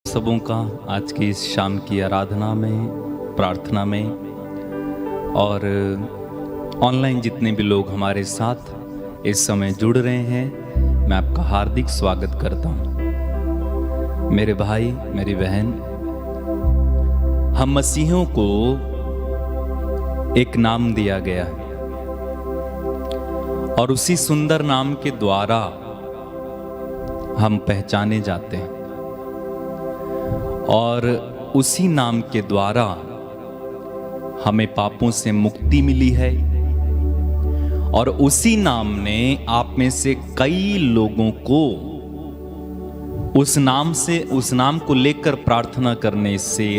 सबों का आज की इस शाम की आराधना में, प्रार्थना में और ऑनलाइन जितने भी लोग हमारे साथ इस समय जुड़ रहे हैं, मैं आपका हार्दिक स्वागत करता हूँ। मेरे भाई, मेरी बहन, हम मसीहों को एक नाम दिया गया है और उसी सुंदर नाम के द्वारा हम पहचाने जाते हैं और उसी नाम के द्वारा हमें पापों से मुक्ति मिली है और उसी नाम ने आप में से कई लोगों को उस नाम को लेकर प्रार्थना करने से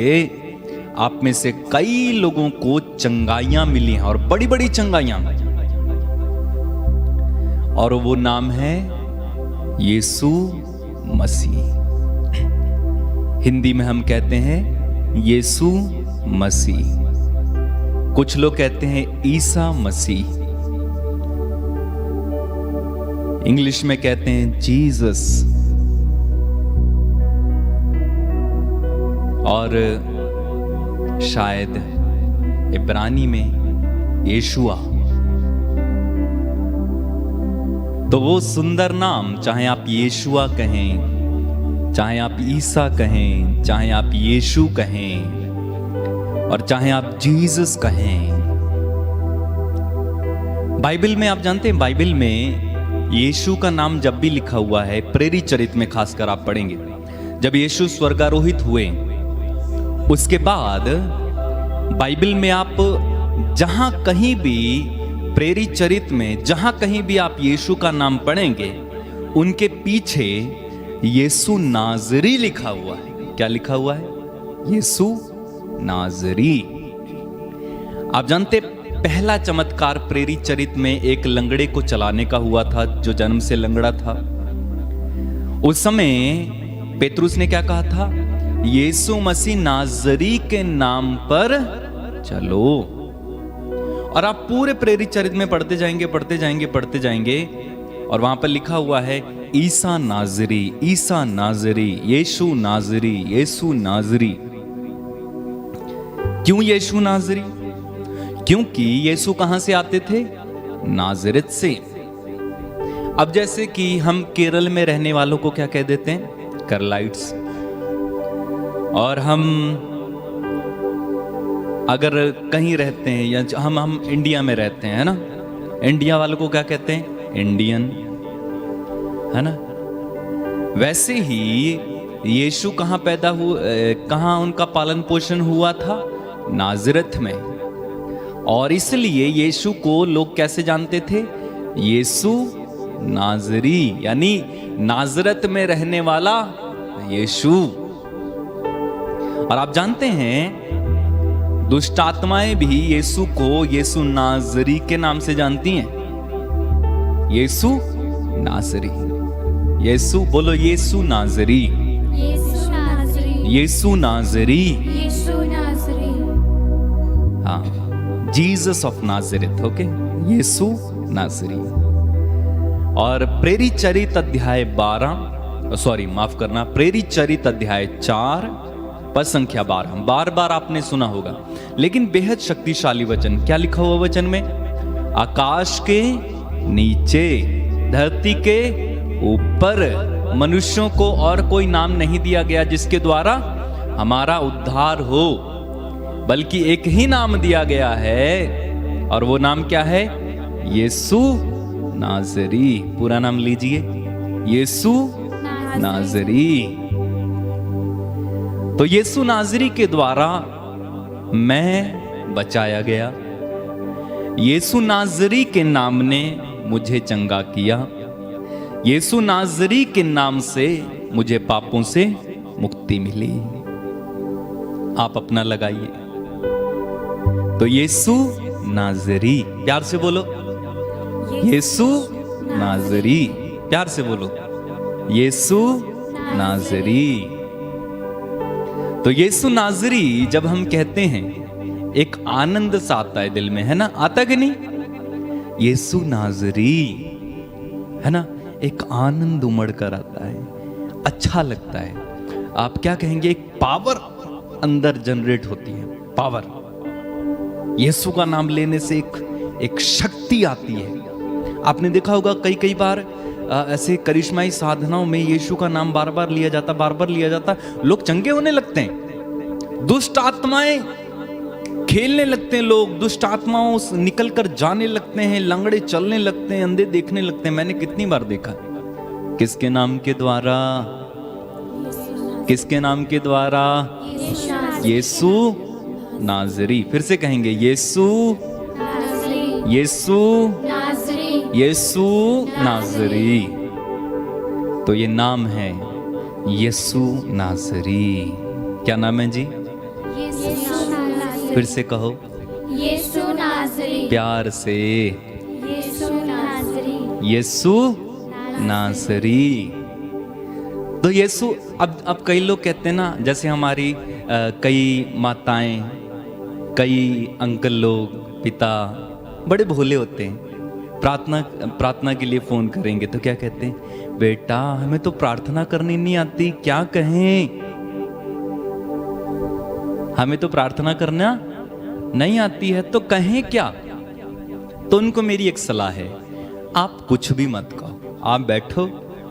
आप में से कई लोगों को चंगाइयां मिली हैं और बड़ी बड़ी चंगाइयां, और वो नाम है यीशु मसीह। हिंदी में हम कहते हैं यीशु मसीह, कुछ लोग कहते हैं ईसा मसीह, इंग्लिश में कहते हैं जीसस, और शायद इब्रानी में यीशुआ। तो वो सुंदर नाम, चाहे आप यीशुआ कहें, चाहे आप ईसा कहें, चाहे आप यीशु कहें और चाहे आप जीसस कहें, बाइबल में आप जानते हैं, बाइबल में यीशु का नाम जब भी लिखा हुआ है, प्रेरित चरित्र में खासकर आप पढ़ेंगे, जब यीशु स्वर्गारोहित हुए उसके बाद बाइबल में आप जहां कहीं भी प्रेरित चरित्र में जहां कहीं भी आप यीशु का नाम पढ़ेंगे, उनके पीछे यीशु नाजरी लिखा हुआ है। क्या लिखा हुआ है? यीशु नाजरी। आप जानते, पहला चमत्कार प्रेरित चरित्र में एक लंगड़े को चलाने का हुआ था, जो जन्म से लंगड़ा था। उस समय पेतरुस ने क्या कहा था? यीशु मसीह नाजरी के नाम पर चलो। और आप पूरे प्रेरित चरित्र में पढ़ते जाएंगे और वहां पर लिखा हुआ है ईसा नाजरी, ईसा नाजरी, यीशु नाजरी, यीशु नाजरी। क्यों यीशु नाजरी? क्योंकि यीशु कहां से आते थे? नाजरेत से। अब जैसे कि हम केरल में रहने वालों को क्या कह देते हैं? करलाइट्स। और हम अगर कहीं रहते हैं या हम इंडिया में रहते हैं, है ना, इंडिया वालों को क्या कहते हैं? इंडियन, है ना। वैसे ही यीशु कहां पैदा हुआ, कहां उनका पालन पोषण हुआ था? नाजरत में। और इसलिए यीशु को लोग कैसे जानते थे? यीशु नाजरी, यानी नाजरत में रहने वाला यीशु। और आप जानते हैं, दुष्ट आत्माएं भी यीशु को यीशु नाजरी के नाम से जानती हैं। यीशु नाजरी, यीशु, बोलो यीशु नाजरी, यीशु नाजरी, यीशु नाजरी, यीशु नाजरी। हाँ, जीसस ऑफ नाजरेथ, ओके, यीशु नाजरी। और प्रेरित चरित्र अध्याय 12, सॉरी माफ करना, प्रेरित चरित्र अध्याय 4 पद संख्या 12, बार बार आपने सुना होगा, लेकिन बेहद शक्तिशाली वचन। क्या लिखा हुआ वचन में? आकाश के नीचे, धरती के ऊपर मनुष्यों को और कोई नाम नहीं दिया गया जिसके द्वारा हमारा उद्धार हो, बल्कि एक ही नाम दिया गया है, और वो नाम क्या है? यीशु नाजरी। पूरा नाम लीजिए, यीशु नाजरी। तो यीशु नाजरी के द्वारा मैं बचाया गया। यीशु नाजरी के नाम ने मुझे चंगा किया। यीशु नाजरी के नाम से मुझे पापों से मुक्ति मिली। आप अपना लगाइए। तो यीशु नाजरी, प्यार से बोलो, यीशु नाजरी, प्यार से बोलो, यीशु नाजरी। तो यीशु नाजरी जब हम कहते हैं, एक आनंद सा आता है दिल में, है ना, आता कि नहीं? यीशु नाजरी, है ना, एक आनंद उमड़ कर आता है, अच्छा लगता है। आप क्या कहेंगे, एक पावर अंदर जनरेट होती है, पावर। यीशु का नाम लेने से एक शक्ति आती है। आपने देखा होगा कई बार ऐसे करिश्माई साधनाओं में यीशु का नाम बार बार लिया जाता, लोग चंगे होने लगते हैं, दुष्ट आत्माएं खेलने लगते हैं, लोग दुष्ट आत्माओं से निकल कर जाने लगते हैं, लंगड़े चलने लगते हैं, अंधे देखने लगते हैं। मैंने कितनी बार देखा, किसके नाम के द्वारा, किसके नाम के द्वारा, यीशु नाजरी। फिर से कहेंगे, यीशु यीशु यीशु नाजरी। तो ये नाम है यीशु नाजरी। क्या नाम है जी? फिर से कहो, यीशु नाजरी। प्यार से, यीशु नाजरी। यीशु नासरी। तो यीशु, अब कई लोग कहते हैं ना, जैसे हमारी कई माताएं, कई अंकल लोग, पिता बड़े भोले होते हैं, प्रार्थना के लिए फोन करेंगे तो क्या कहते हैं, बेटा हमें तो प्रार्थना करनी नहीं आती, क्या कहें, हमें तो प्रार्थना करना नहीं आती है, तो कहें क्या? तो उनको मेरी एक सलाह है, आप कुछ भी मत कहो, आप बैठो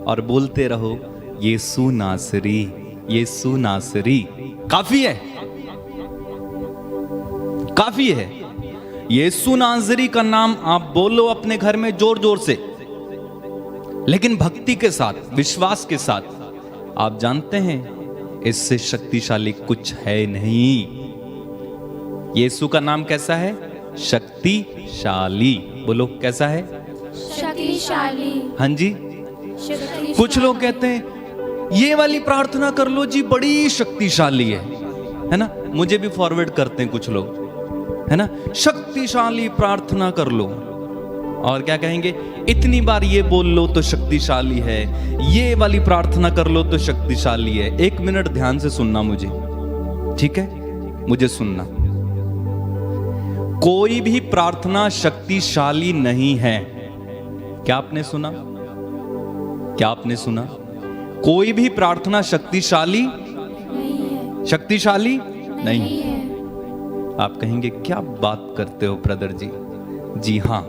और बोलते रहो, यीशु नासरी, यीशु नासरी। काफी है, काफी है। यीशु नासरी का नाम आप बोलो अपने घर में जोर जोर से, लेकिन भक्ति के साथ, विश्वास के साथ। आप जानते हैं इससे शक्तिशाली कुछ है नहीं। यीशु का नाम कैसा है? शक्तिशाली। बोलो कैसा है? शक्तिशाली। हाँ जी। शक्तिशाली। कुछ लोग कहते हैं ये वाली प्रार्थना कर लो जी, बड़ी शक्तिशाली है ना। मुझे भी फॉरवर्ड करते हैं कुछ लोग, है ना, शक्तिशाली प्रार्थना कर लो, और क्या कहेंगे, इतनी बार ये बोल लो तो शक्तिशाली है, ये वाली प्रार्थना कर लो तो शक्तिशाली है। एक मिनट ध्यान से सुनना मुझे, ठीक है, मुझे सुनना। कोई भी प्रार्थना शक्तिशाली नहीं है। क्या आपने सुना? क्या आपने सुना? कोई भी प्रार्थना शक्तिशाली शक्तिशाली नहीं है। आप कहेंगे क्या बात करते हो ब्रदर जी? जी हां,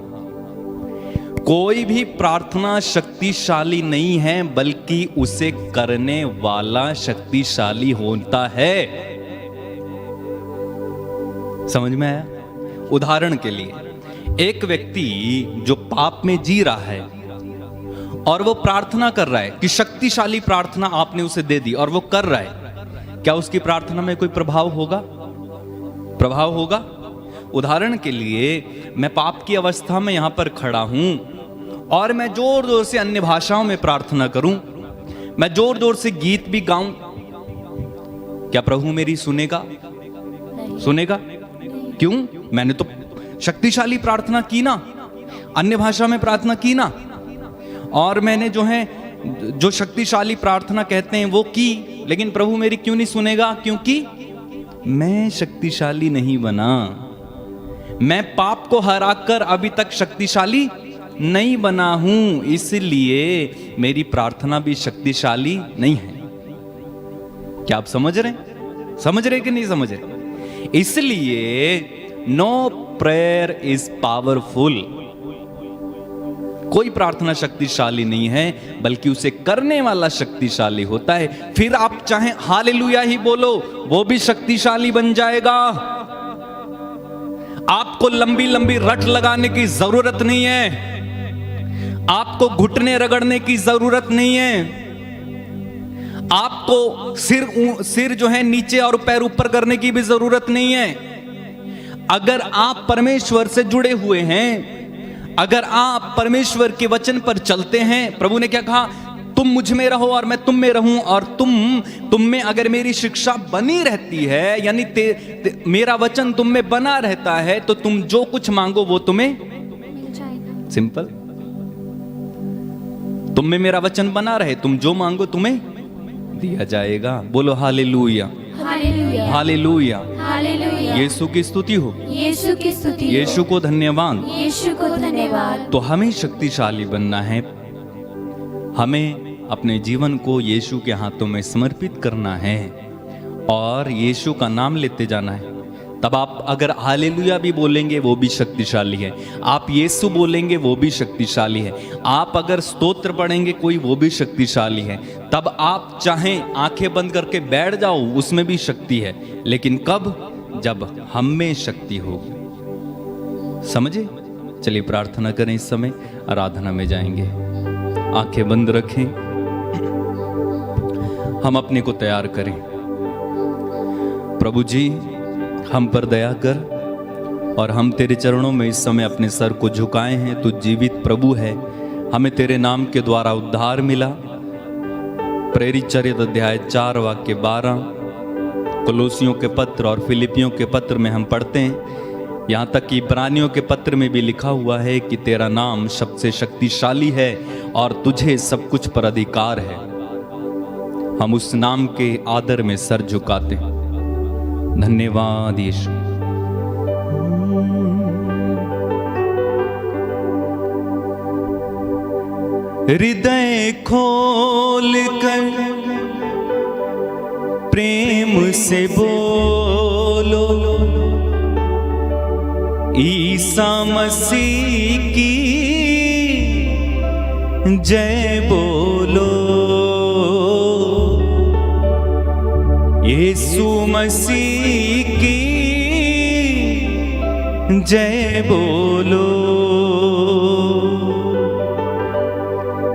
कोई भी प्रार्थना शक्तिशाली नहीं है, बल्कि उसे करने वाला शक्तिशाली होता है। समझ में आया? उदाहरण के लिए, एक व्यक्ति जो पाप में जी रहा है और वो प्रार्थना कर रहा है कि शक्तिशाली प्रार्थना आपने उसे दे दी और वो कर रहा है, क्या उसकी प्रार्थना में कोई प्रभाव होगा? प्रभाव होगा? उदाहरण के लिए, मैं पाप की अवस्था में यहां पर खड़ा हूं और मैं जोर जोर से अन्य भाषाओं में प्रार्थना करूं, मैं जोर जोर से गीत भी गाऊं, क्या प्रभु मेरी सुनेगा? सुनेगा? क्यों? मैंने तो शक्तिशाली प्रार्थना की ना, अन्य भाषा में प्रार्थना की ना, और मैंने जो शक्तिशाली प्रार्थना कहते हैं वो की, लेकिन प्रभु मेरी क्यों नहीं सुनेगा? क्योंकि मैं शक्तिशाली नहीं बना, मैं पाप को हराकर अभी तक शक्तिशाली नहीं बना हूं, इसलिए मेरी प्रार्थना भी शक्तिशाली नहीं है। क्या आप समझ रहे हैं? समझ रहे कि नहीं समझ रहे? इसलिए नो प्रेयर इज पावरफुल। कोई प्रार्थना शक्तिशाली नहीं है, बल्कि उसे करने वाला शक्तिशाली होता है। फिर आप चाहे हालेलुया ही बोलो, वो भी शक्तिशाली बन जाएगा। आपको लंबी लंबी रट लगाने की जरूरत नहीं है, आपको घुटने रगड़ने की जरूरत नहीं है, आपको सिर जो है नीचे और पैर ऊपर करने की भी जरूरत नहीं है। अगर आप परमेश्वर से जुड़े हुए हैं, अगर आप परमेश्वर के वचन पर चलते हैं, प्रभु ने क्या कहा? तुम मुझ में रहो और मैं तुम में रहूं, और तुम में अगर मेरी शिक्षा बनी रहती है, यानी मेरा वचन तुम में बना रहता है, तो तुम जो कुछ मांगो वो तुम्हें सिंपल, तुम में मेरा वचन बना रहे, तुम जो मांगो तुम्हें दिया जाएगा। बोलो hallelujah, hallelujah, hallelujah, hallelujah. Yeshu की स्तुति हो, यीशु की स्तुति हो, यीशु को धन्यवाद। यीशु को धन्यवाद। तो हमें शक्तिशाली बनना है, हमें अपने जीवन को यीशु के हाथों में समर्पित करना है और यीशु का नाम लेते जाना है। तब आप अगर हालेलुया भी बोलेंगे वो भी शक्तिशाली है, आप यीशु बोलेंगे वो भी शक्तिशाली है, आप अगर स्तोत्र पढ़ेंगे कोई वो भी शक्तिशाली है। तब आप चाहें आंखें बंद करके बैठ जाओ, उसमें भी शक्ति है, लेकिन कब? जब हम में शक्ति होगी। समझे? चलिए प्रार्थना करें, इस समय आराधना में जाएंगे। आंखें बंद रखें, हम अपने को तैयार करें। प्रभु जी हम पर दया कर और हम तेरे चरणों में इस समय अपने सर को झुकाए हैं। तू जीवित प्रभु है, हमें तेरे नाम के द्वारा उद्धार मिला। प्रेरित चरित्र अध्याय 4 वाक्य 12, कोलोसियों के पत्र और फिलिपियों के पत्र में हम पढ़ते हैं, यहाँ तक कि इब्रानियों के पत्र में भी लिखा हुआ है कि तेरा नाम सबसे शक्तिशाली है और तुझे सब कुछ पर अधिकार है। हम उस नाम के आदर में सर झुकाते हैं। धन्यवाद यीशु। हृदय खोल कर प्रेम से बोलो, ईसा मसीह की जय बोलो, यीशु मसीह की जय बोलो।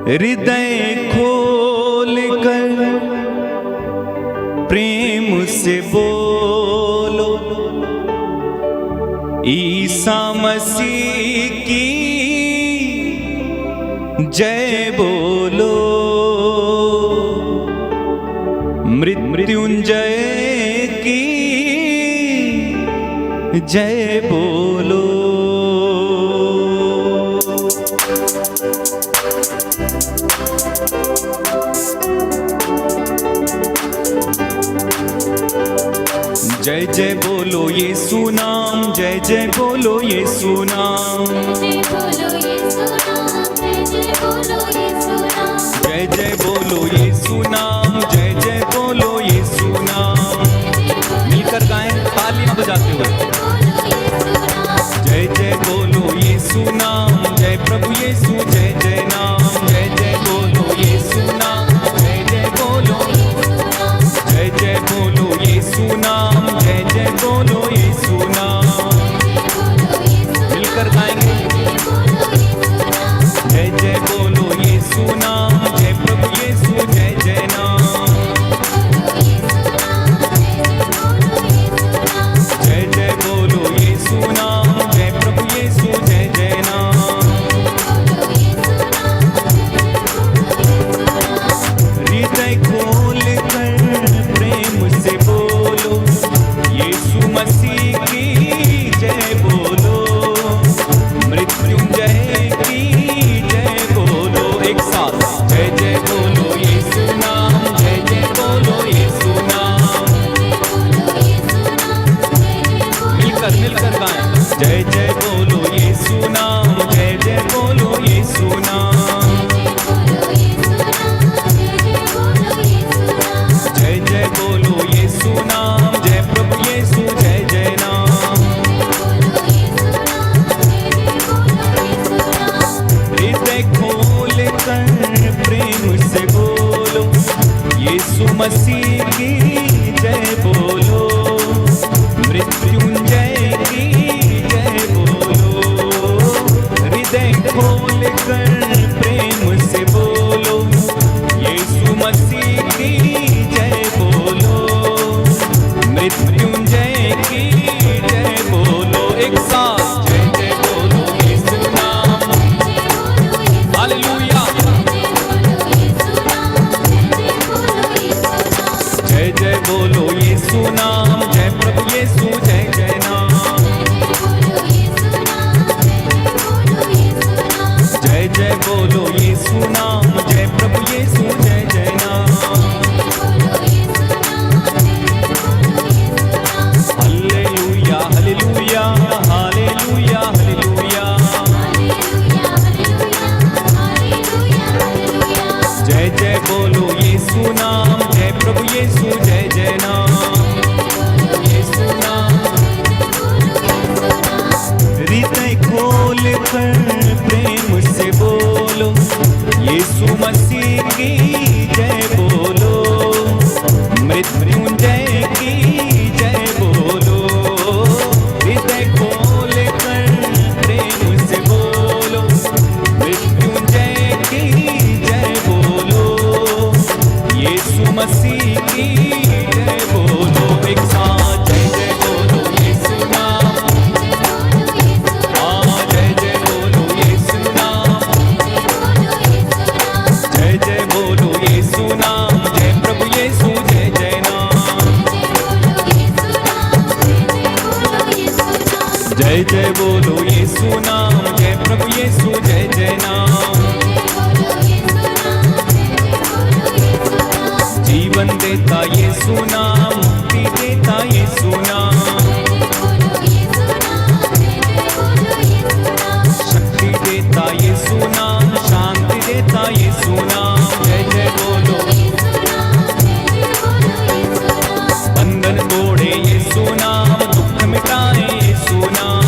हृदय खोल कर प्रेम से बोलो, ईसा मसीह की जय बोलो, मृत्युंजय की जय बोलो। जय जय बोलो यीशु नाम, जय जय बोलो यीशु नाम, जय बोलो यीशु नाम, जय बोलो यीशु नाम, जय जय बोलो यीशु नाम, जय जय बोलो यीशु नाम। मिलकर गाएं तालियां बजाते हुए। जय जय बोलो यीशु नाम, जय प्रभु यीशु जय जय नाम, जय जय बोलो यीशु नाम, जय जय बोलो, जय जय बोलो यीशु नाम, जय जय बोलो यीशु नाम। मिलकर गाएंगे। जय जय बोलो यीशु नाम, जय प्रभु यीशु जय जय नाम, जय जय बोलो यीशु नाम, जय प्रभु यीशु जय जय नाम। हृदय खोल कर प्रेम से बोलो, यीशु मसीह की जय बोलो, मृत्युंजय की जय बोलो। एक साथ जय जय बोलो यीशु नाम, जय जय बोलो यीशु नाम। मिलकर मिलकर गाएं। जय जय बोलो यीशु नाम, जय जय बोलो यीशु नाम, जय जय बोलो यीशु नाम, जय प्रभु यीशु जय जय नाम। हृदय खोल कर प्रेम से बोलो, यीशु मसीह की जय बोलो, मृत्युंजय की जय बोलो। हृदय खोल कर प्रेम से बोलो, यीशु मसीह की जय बोलो, मृत्युंजय की जय बोलो। एक साथ जय जय बोलो यीशु नाम, हालेलुया। जय जय बोलो यीशु नाम, जय प्रभु यीशु जय जय नाम, जय जय बोलो यीशु नाम, जय प्रभु यीशु जय जय नाम। Hallelujah hallelujah hallelujah hallelujah. जय जय मृत्युंजय की जय बोलो, हृदय खोल कर प्रेम से बोलो, मृत्युंजय की जय बोलो, यीशु मसीह की जय बोलो। एक साथ जय जय बोलो यीशु नाम, हाँ जय जय बोलो यीशु नाम, जय जय बोलो यीशु नाम, जय प्रभु यीशु जय जय नाम, जय जय बोलो यीशु नाम, जय प्रभु यीशु जय जय नाम। जीवन देता यीशु नाम, मुक्ति देता यीशु नाम, शक्ति देता यीशु नाम, शांति देता यीशु नाम। जय जय बोलो, बंधन तोड़े यीशु नाम, दुख मिटाए यीशु नाम,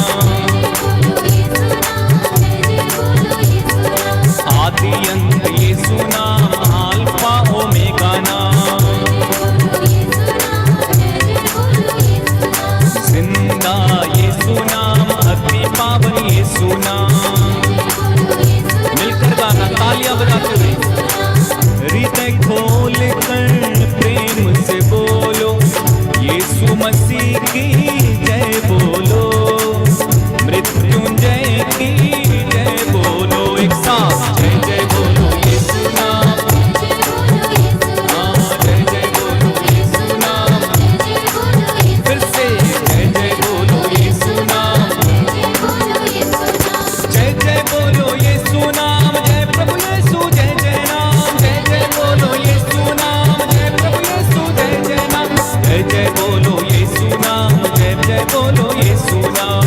आदि अंत यीशु नाम, अल्फा ओमेगा नाम, जिंदा यीशु नाम, अति पावन यीशु नाम। मिलकर गाना तालियां बजाते हुए, हृदय खोल कर प्रेम से बोलो, यीशु मसीह की जय बोलो, मृत्युंजय की जय बोलो। एक साथ जय जय बोलो यीशु नाम, हाँ जय जय बोलो यीशु नाम, फिर से जय जय बोलो यीशु नाम, जय जय बोलो यीशु नाम, जय प्रभु यीशु जय जय नाम, जय जय बोलो यीशु नाम, जय प्रभु यीशु जय जय नाम, जय जय बोलो यीशु नाम, जय जय बोलो यीशु नाम,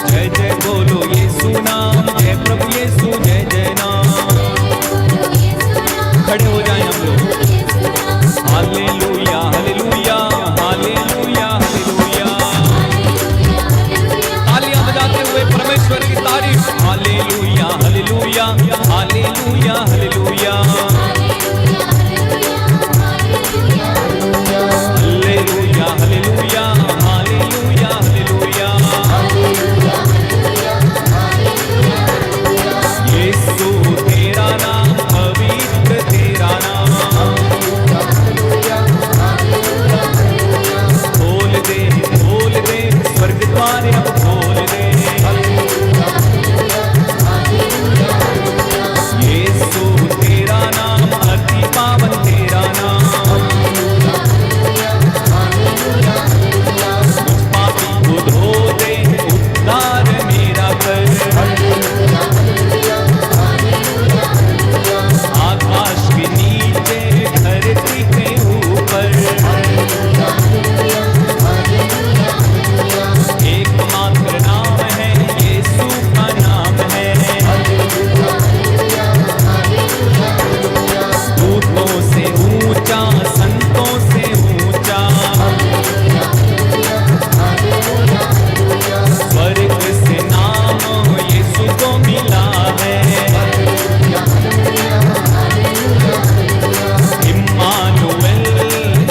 जय जय बोलो यीशु नाम, जय प्रभु यीशु जय जय नाम। खड़े हो जाएं हम लोग, हालेलुया हालेलुया हालेलुया हालेलुया, तालियां बजाते हुए परमेश्वर की तारीफ। Hallelujah hallelujah hallelujah hallelujah, hallelujah hallelujah hallelujah hallelujah, Yeshu तेरा नाम पवित्र, तेरा नाम खोल दे स्वर्ग द्वार अब खोल दे, यीशु तेरा नाम अति पावन, तेरा नाम मुझ पापी को धो दे, उद्धार मेरा कर, आकाश के नीचे धरती के ऊपर, एकमात्र नाम है यीशु का नाम है, दूतों से ऊंचा, संतों से ऊंचा, स्वर्ग से नाम यीशु को मिला है, इम्मानुएल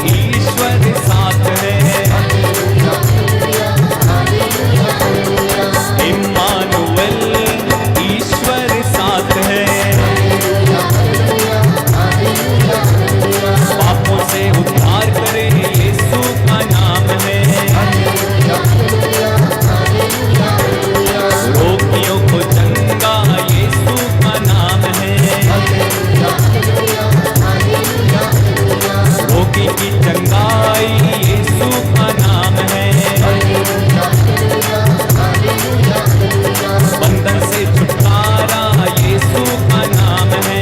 ईश्वर साथ है, इम्मानुएल ईश्वर साथ है, पापों से उद्धार करे यीशु का नाम है, रोगियों को चंगा यीशु का नाम है, रोगी की चंगाई यीशु का नाम है, बंधन से छुटकारा यीशु का नाम है,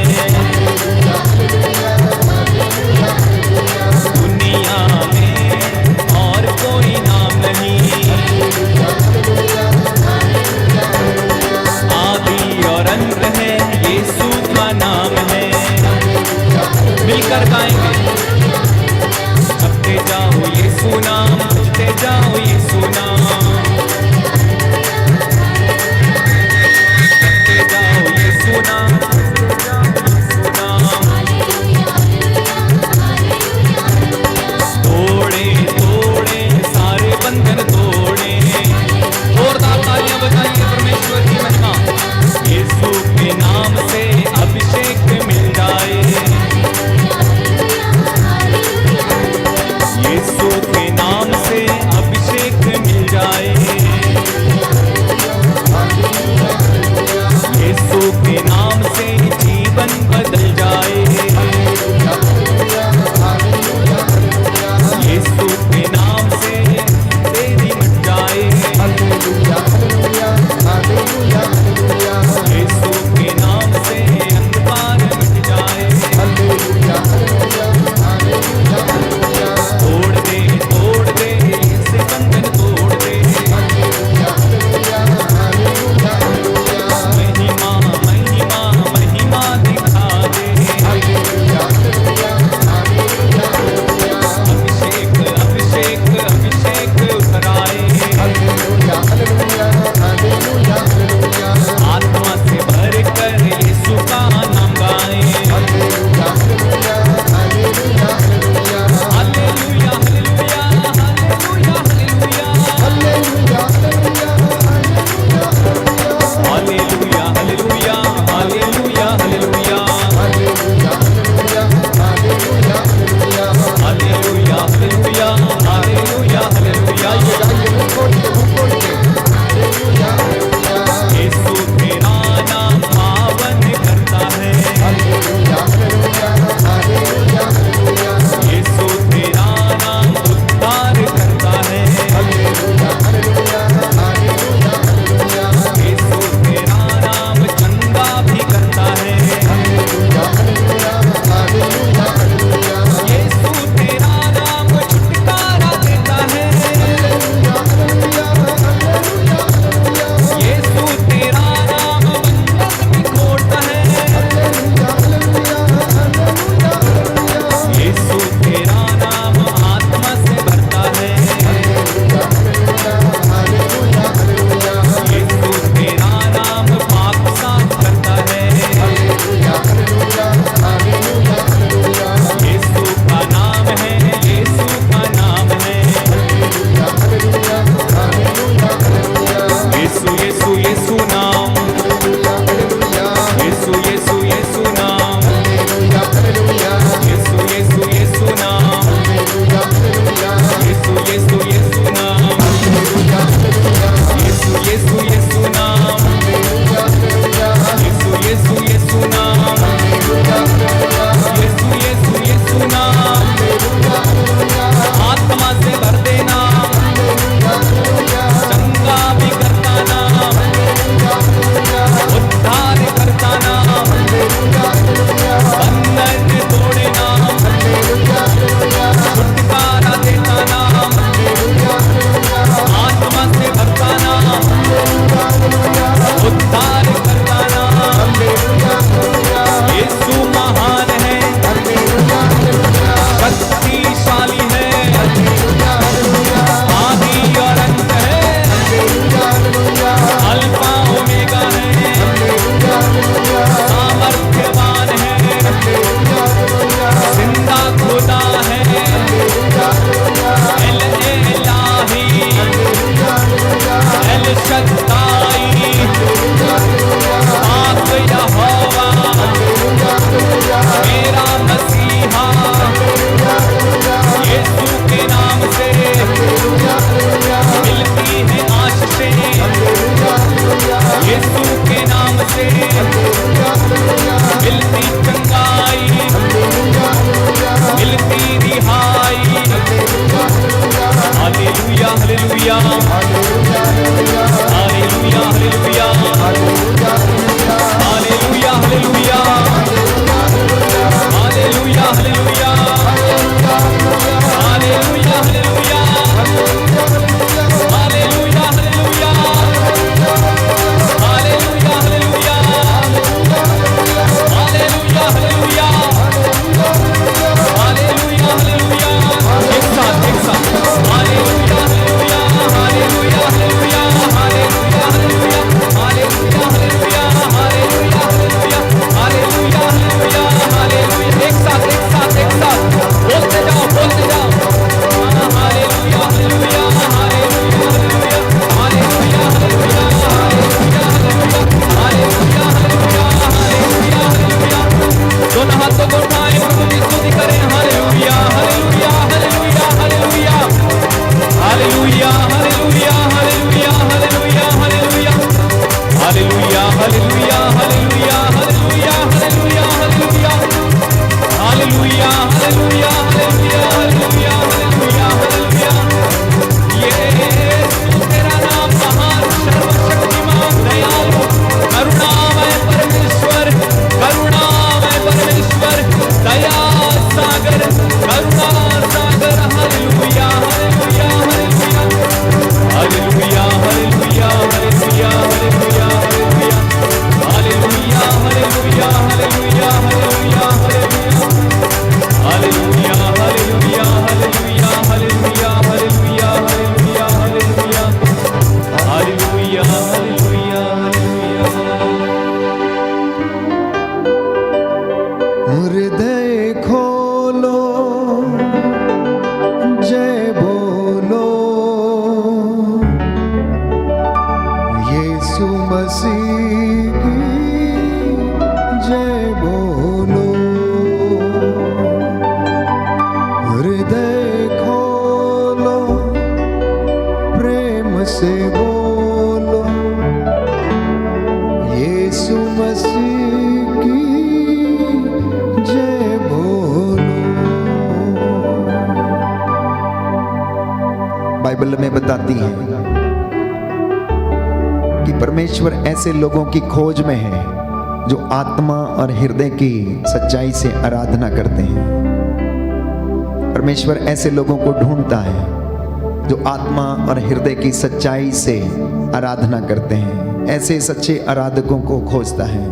दुनिया में और कोई नाम नहीं, आदि और अंत है यीशु का नाम है। मिलकर गाएंगे, जपते जाओ यीशु नाम, जपते जाओ यीशु नाम, जपते जाओ यीशु नाम, जपते जाओ यीशु नाम, खुदा खुदा है, एल इलाही, एल शद्दाई, पाक यहोवा, मेरा मसीहा, यीशु के नाम से मिलती है आशीषें, यीशु के नाम से मिलती चंगाई, मिलती रिहाई। Hallelujah hallelujah hallelujah hallelujah hallelujah hallelujah hallelujah hallelujah hallelujah hallelujah hallelujah Bible में बताती है कि परमेश्वर ऐसे लोगों की खोज में है जो आत्मा और हृदय की सच्चाई से आराधना करते हैं। परमेश्वर ऐसे लोगों को ढूंढता है जो आत्मा और हृदय की सच्चाई से आराधना करते हैं। ऐसे सच्चे आराधकों को खोजता है।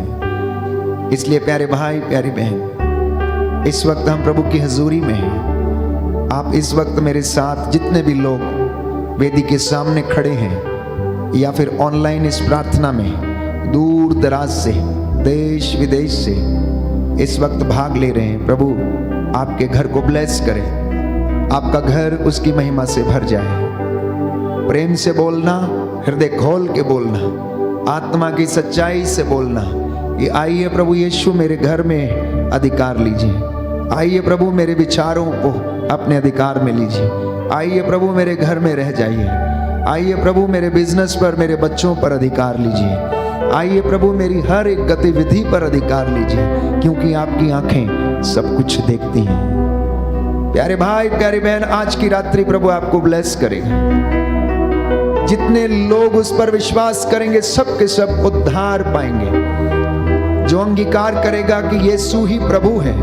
इसलिए प्यारे भाई प्यारी बहन, इस वक्त हम प्रभु की हजूरी में हैं। आप इस वक्त मेरे साथ जितने भी लोग वेदी के सामने खड़े हैं या फिर ऑनलाइन इस प्रार्थना में दूर दराज से, देश विदेश से इस वक्त भाग ले रहे हैं, प्रभु आपके घर को ब्लेस करे, आपका घर उसकी महिमा से भर जाए। प्रेम से बोलना, हृदय खोल के बोलना, आत्मा की सच्चाई से बोलना कि आइए प्रभु यीशु मेरे घर में अधिकार लीजिए। आइए प्रभु मेरे विचारों को अपने अधिकार में लीजिए। आइए प्रभु मेरे घर में रह जाइए। आइए प्रभु मेरे बिजनेस पर, मेरे बच्चों पर अधिकार लीजिए। आइए प्रभु मेरी हर एक गतिविधि पर अधिकार लीजिए, क्योंकि आपकी आंखें सब कुछ देखती हैं। प्यारे भाई प्यारी बहन, आज की रात्रि प्रभु आपको ब्लेस करेगा। जितने लोग उस पर विश्वास करेंगे सब के सब उद्धार पाएंगे। जो अंगीकार करेगा कि यीशु ही प्रभु है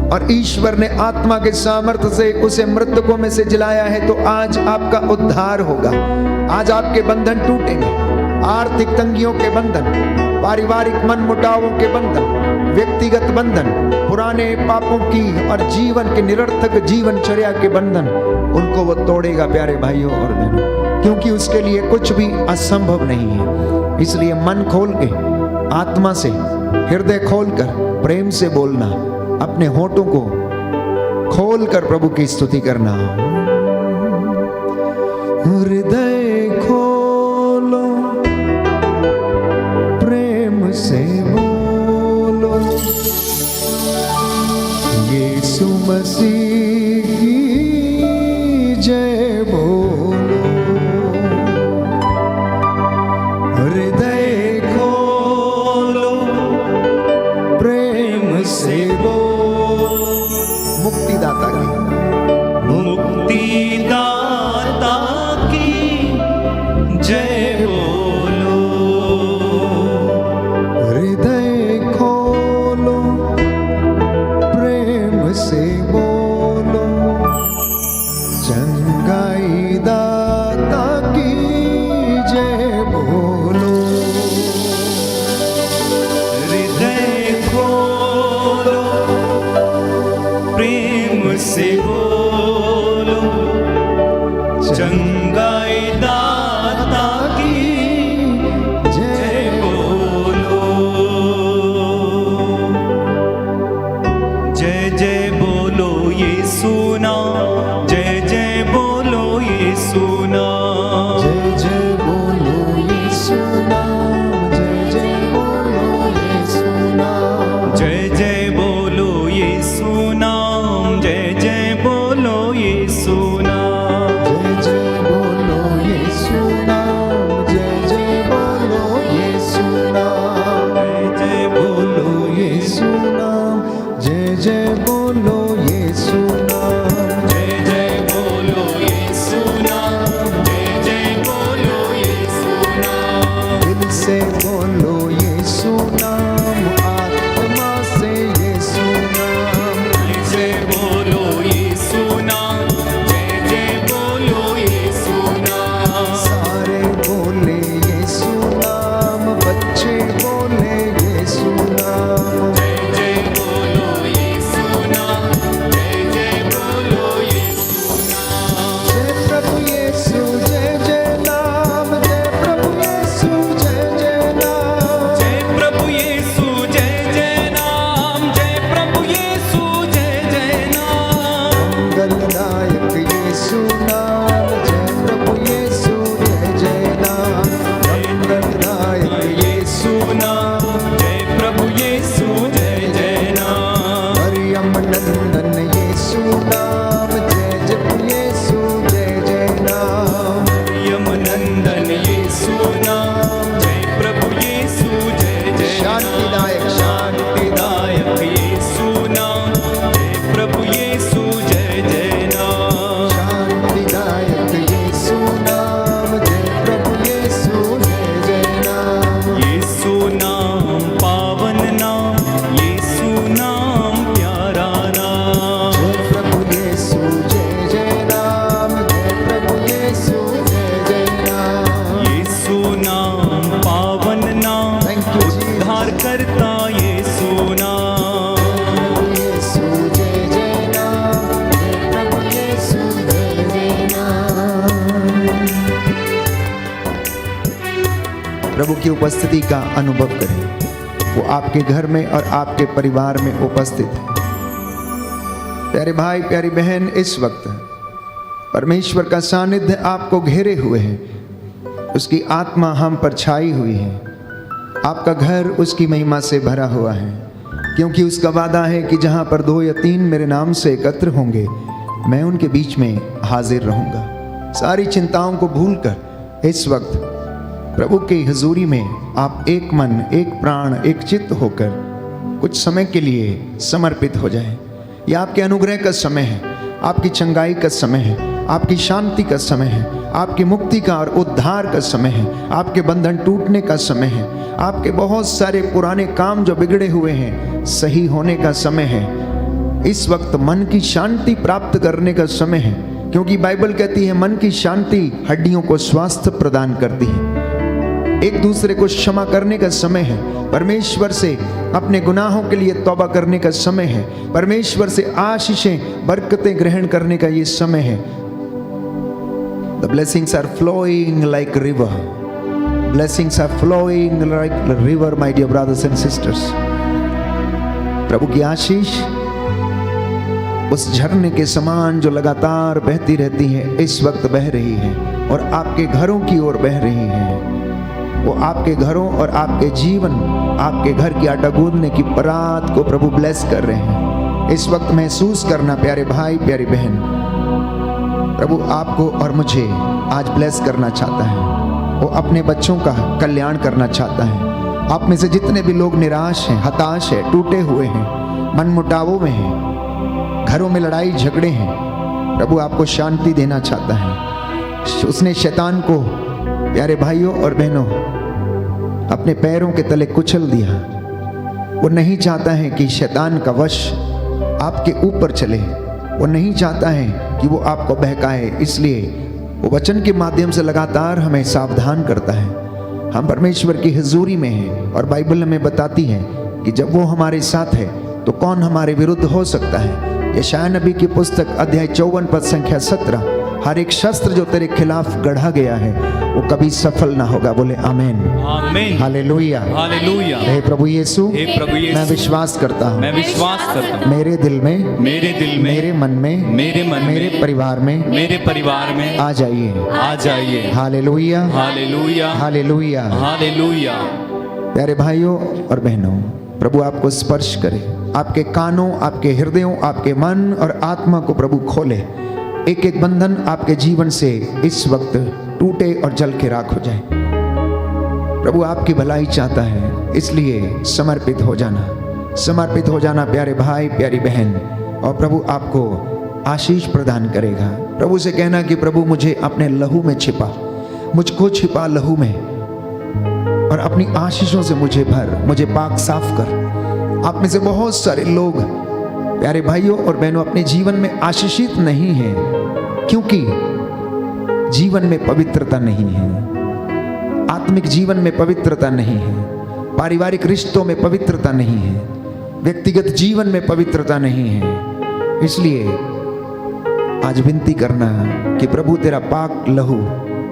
और ईश्वर ने आत्मा के सामर्थ्य से उसे मृतकों में से जिलाया है, तो आज आपका उद्धार होगा। आज आपके बंधन टूटेंगे, आर्थिक तंगियों के बंधन, पारिवारिक मनमुटावों के बंधन, व्यक्तिगत बंधन, पुराने पापों की और जीवन के निरर्थक जीवनचर्या के बंधन, उनको वो तोड़ेगा प्यारे भाइयों और बहनों, क्योंकि उसके लिए कुछ भी असंभव नहीं है। इसलिए मन खोल के, आत्मा से, हृदय खोलकर प्रेम से बोलना, अपने होठों को खोल कर प्रभु की स्तुति करना। हृदय खोलो, प्रेम से बोलो, यीशु मसीह की जय बोलो। हृदय खोलो, प्रेम से बोलो, मुक्तिदाता की, मुक्तिदाता की जय बोलो। हृदय खोलो, प्रेम से बोलो, चंगाई दाता की जय बोलो। हृदय खोलो, प्रेम से बोलो, चंगाई दाता की जय बोलो। जय जय बोलो यीशु नाम, जय जय बोलो यीशु नाम। जय जय बोलो यीशु नाम, जय जय बोलो यीशु नाम। जय जय बोलो यीशु नाम, जय जय बोलो यीशु नाम। जय जय बोलो यीशु नाम, जय जय बोलो यीशु नाम। जय जय बोलो यीशु नाम, जय जय बोलो यीशु नाम। जय जय बोलो यीशु नाम, जय जय बोलो यीशु नाम। दिल से बोलो यीशु नाम, आत्मा से यीशु नाम। दिल से बोलो यीशु नाम, जय जय बोलो यीशु नाम। सारे बोले यीशु नाम, बच्चे बोले यीशु नाम। जय जय बोलो यीशु नाम, जय जय बोलो यीशु नाम। जय प्रभु यीशु, जय जय नाम, जय प्रभु यीशु, जय जय नाम। जय प्रभु यीशु, जय जय नाम, जय प्रभु यीशु, जय जय नाम। मंगलदायक यीशु नाम, जय प्रभु यीशु, जय जय नाम। मंगलदायक यीशु नाम, जय प्रभु यीशु, जय जय नाम। मरियम नंदन यीशु नाम, जय जय यीशु, जय जय नाम। यम नंदन यीशु नाम, जय प्रभु यीशु, जय जय शांतिदायक, शांतिदायक यीशु नाम, जय प्रभु यीशु, जय जय नाम। शांतिदायक यीशु नाम, जय प्रभु यीशु, जय जय नाम। यीशु नाम पावन नाम, यीशु नाम प्यारा नाम। जय प्रभु यीशु, जय जय नाम, जय प्रभु यीशु, जय जय नाम। यीशु नाम पावन नाम, Thank you, Jesus. उद्धार करता यीशु नाम। यीशु, जय जय नाम, जय प्रभु यीशु, जय जय नाम। प्रभु की उपस्थिति का अनुभव करें। वो आपके घर में और आपके परिवार में उपस्थित है। प्यारे भाई, प्यारी बहन, इस वक्त परमेश्वर का सानिध्य आपको घेरे हुए है। उसकी आत्मा हम पर छाई हुई है। आपका घर उसकी महिमा से भरा हुआ है, क्योंकि उसका वादा है कि जहाँ पर 2 या 3 मेरे नाम से एकत्र होंगे, मैं उनके बीच में हाजिर रहूँगा। सारी चिंताओं को भूलकर इस वक्त प्रभु की हजूरी में आप एक मन, एक प्राण, एक चित्त होकर कुछ समय के लिए समर्पित हो जाएं। यह आपके अनुग्रह का समय है, आपकी चंगाई का समय है, आपकी शांति का समय है, आपकी मुक्ति का और उद्धार का समय है, आपके बंधन टूटने का समय है, आपके बहुत सारे पुराने काम जो बिगड़े हुए हैं सही होने का समय है। इस वक्त मन की शांति प्राप्त करने का समय है, क्योंकि बाइबल कहती है मन की शांति हड्डियों को स्वास्थ्य प्रदान करती है। एक दूसरे को क्षमा करने का समय है। परमेश्वर से अपने गुनाहों के लिए तौबा करने का समय है। परमेश्वर से आशीषें, बरकतें ग्रहण करने का ये समय है। The blessings are flowing like river. Blessings are flowing like river, my dear brothers and sisters. प्रभु की आशीष उस झरने के समान जो लगातार बहती रहती है, इस वक्त बह रही है और आपके घरों की ओर बह रही है। वो आपके घरों और आपके जीवन, आपके घर की आटा गूंदने की परात को प्रभु ब्लेस कर रहे हैं। इस वक्त महसूस करना प्यारे भाई प्यारी बहन, प्रभु आपको और मुझे आज ब्लेस करना चाहता है। वो अपने बच्चों का कल्याण करना चाहता है। आप में से जितने भी लोग निराश हैं, हताश हैं, टूटे हुए हैं, मनमुटावों में हैं, घरों में लड़ाई झगड़े हैं, प्रभु आपको शांति देना चाहता है। उसने शैतान को प्यारे भाइयों और बहनों अपने पैरों के तले कुचल दिया। वो नहीं चाहता है कि शैतान का वश आपके ऊपर चले। वो नहीं चाहता है कि वो आपको बहकाए। इसलिए वो वचन के माध्यम से लगातार हमें सावधान करता है। हम परमेश्वर की हुजूरी में हैं और बाइबल हमें बताती है कि जब वो हमारे साथ है तो कौन हमारे विरुद्ध हो सकता है। यशायाह नबी की पुस्तक अध्याय 54 पद संख्या 17, हर एक शस्त्र जो तेरे खिलाफ गढ़ा गया है वो कभी सफल ना होगा। बोले आमीन, आमीन, हालेलुया, हालेलुया। हे प्रभु यीशु, हे प्रभु यीशु, मैं विश्वास करता हूँ, मैं विश्वास करता हूँ, मेरे दिल में, मेरे मन में, मेरे परिवार में आ जाइए, आ जाइए। Hallelujah, hallelujah, hallelujah, hallelujah. प्यारे भाइयों और बहनों, प्रभु आपको स्पर्श करे, आपके कानों, आपके हृदयों, आपके मन और आत्मा को प्रभु खोले। एक एक बंधन आपके जीवन से इस वक्त टूटे और जल के राख हो जाए। प्रभु आपकी भलाई चाहता है, इसलिए समर्पित हो जाना प्यारे भाई प्यारी बहन, और प्रभु आपको आशीष प्रदान करेगा। प्रभु से कहना कि प्रभु मुझे अपने लहू में छिपा, मुझको छिपा लहू में, और अपनी आशीषों से मुझे भर, मुझे पाक साफ कर। आप में से बहुत सारे लोग प्यारे भाइयों और बहनों अपने जीवन में आशीषित नहीं हैं, क्योंकि जीवन में पवित्रता नहीं है, आत्मिक जीवन में पवित्रता नहीं है, पारिवारिक रिश्तों में पवित्रता नहीं है, व्यक्तिगत जीवन में पवित्रता नहीं है। इसलिए आज विनती करना कि प्रभु तेरा पाक लहू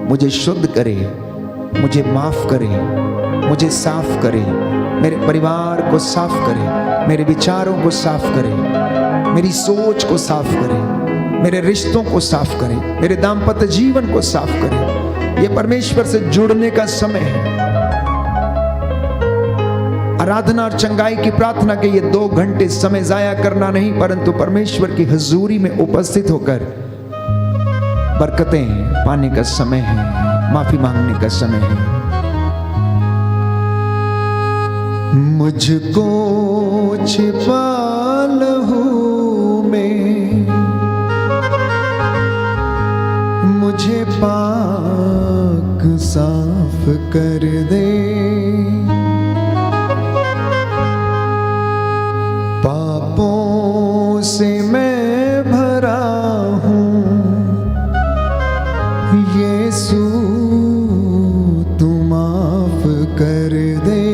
मुझे शुद्ध करे, मुझे माफ करे, मुझे साफ करे, मेरे परिवार को साफ करे, मेरे विचारों को साफ करे, मेरी सोच को साफ करे, मेरे रिश्तों को साफ करे, मेरे दाम्पत्य जीवन को साफ करे। ये परमेश्वर से जुड़ने का समय है। आराधना और चंगाई की प्रार्थना के ये 2 घंटे समय जाया करना नहीं, परंतु परमेश्वर की हुजूरी में उपस्थित होकर बरकतें पाने का समय है, माफी मांगने का समय है। मुझको छिपा लहू में, मुझे पाक साफ कर दे, पापों से मैं भरा हूँ, यीशु तू माफ कर दे।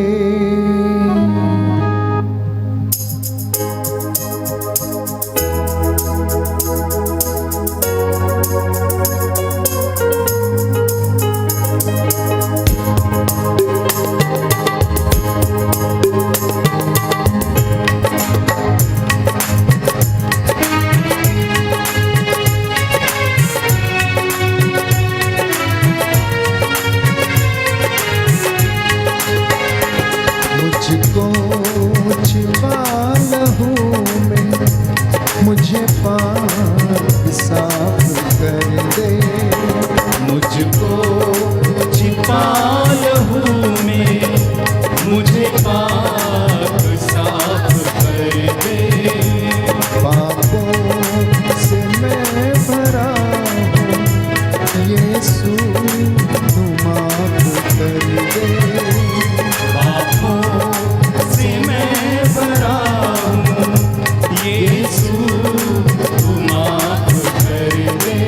मुझको छिपा लहू में, मुझे पाक साफ कर दे, मुझको छिपा लहू में, मुझे पाक साफ कर दे, पापों से मैं भरा हूँ, यीशु तू माफ कर दे, पापों से मैं भरा हूँ, यीशु तू माफ कर दे।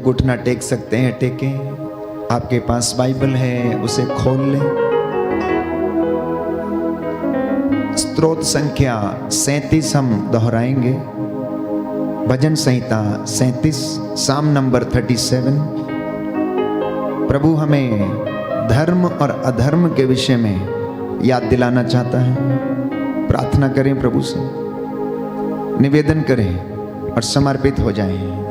लोग घुटना टेक सकते हैं, टेकें। आपके पास बाइबल है उसे खोल लें। स्तोत्र संख्या 37 हम दोहराएंगे। भजन संहिता 37, साम नंबर 37। प्रभु हमें धर्म और अधर्म के विषय में याद दिलाना चाहता है। प्रार्थना करें, प्रभु से निवेदन करें और समर्पित हो जाएं।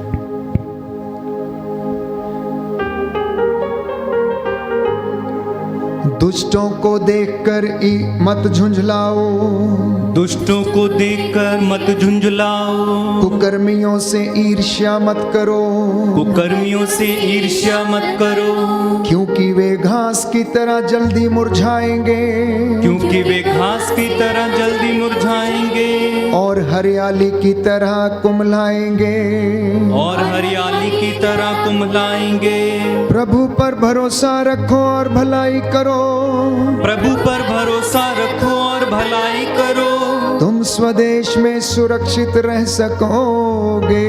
दुष्टों को देखकर मत झुंझलाओ, दुष्टों को देखकर मत झुंझलाओ, कुकर्मियों से ईर्ष्या मत करो, कुकर्मियों से ईर्ष्या मत करो, क्योंकि वे घास की तरह जल्दी मुरझाएंगे, क्योंकि वे घास की तरह जल्दी मुरझाएंगे और हरियाली की तरह कुम्हलाएंगे, और हरियाली की तरह कुम्हलाएंगे। प्रभु पर भरोसा रखो और भलाई करो, प्रभु पर भरोसा रखो और भलाई करो, तुम स्वदेश में सुरक्षित रह सकोगे,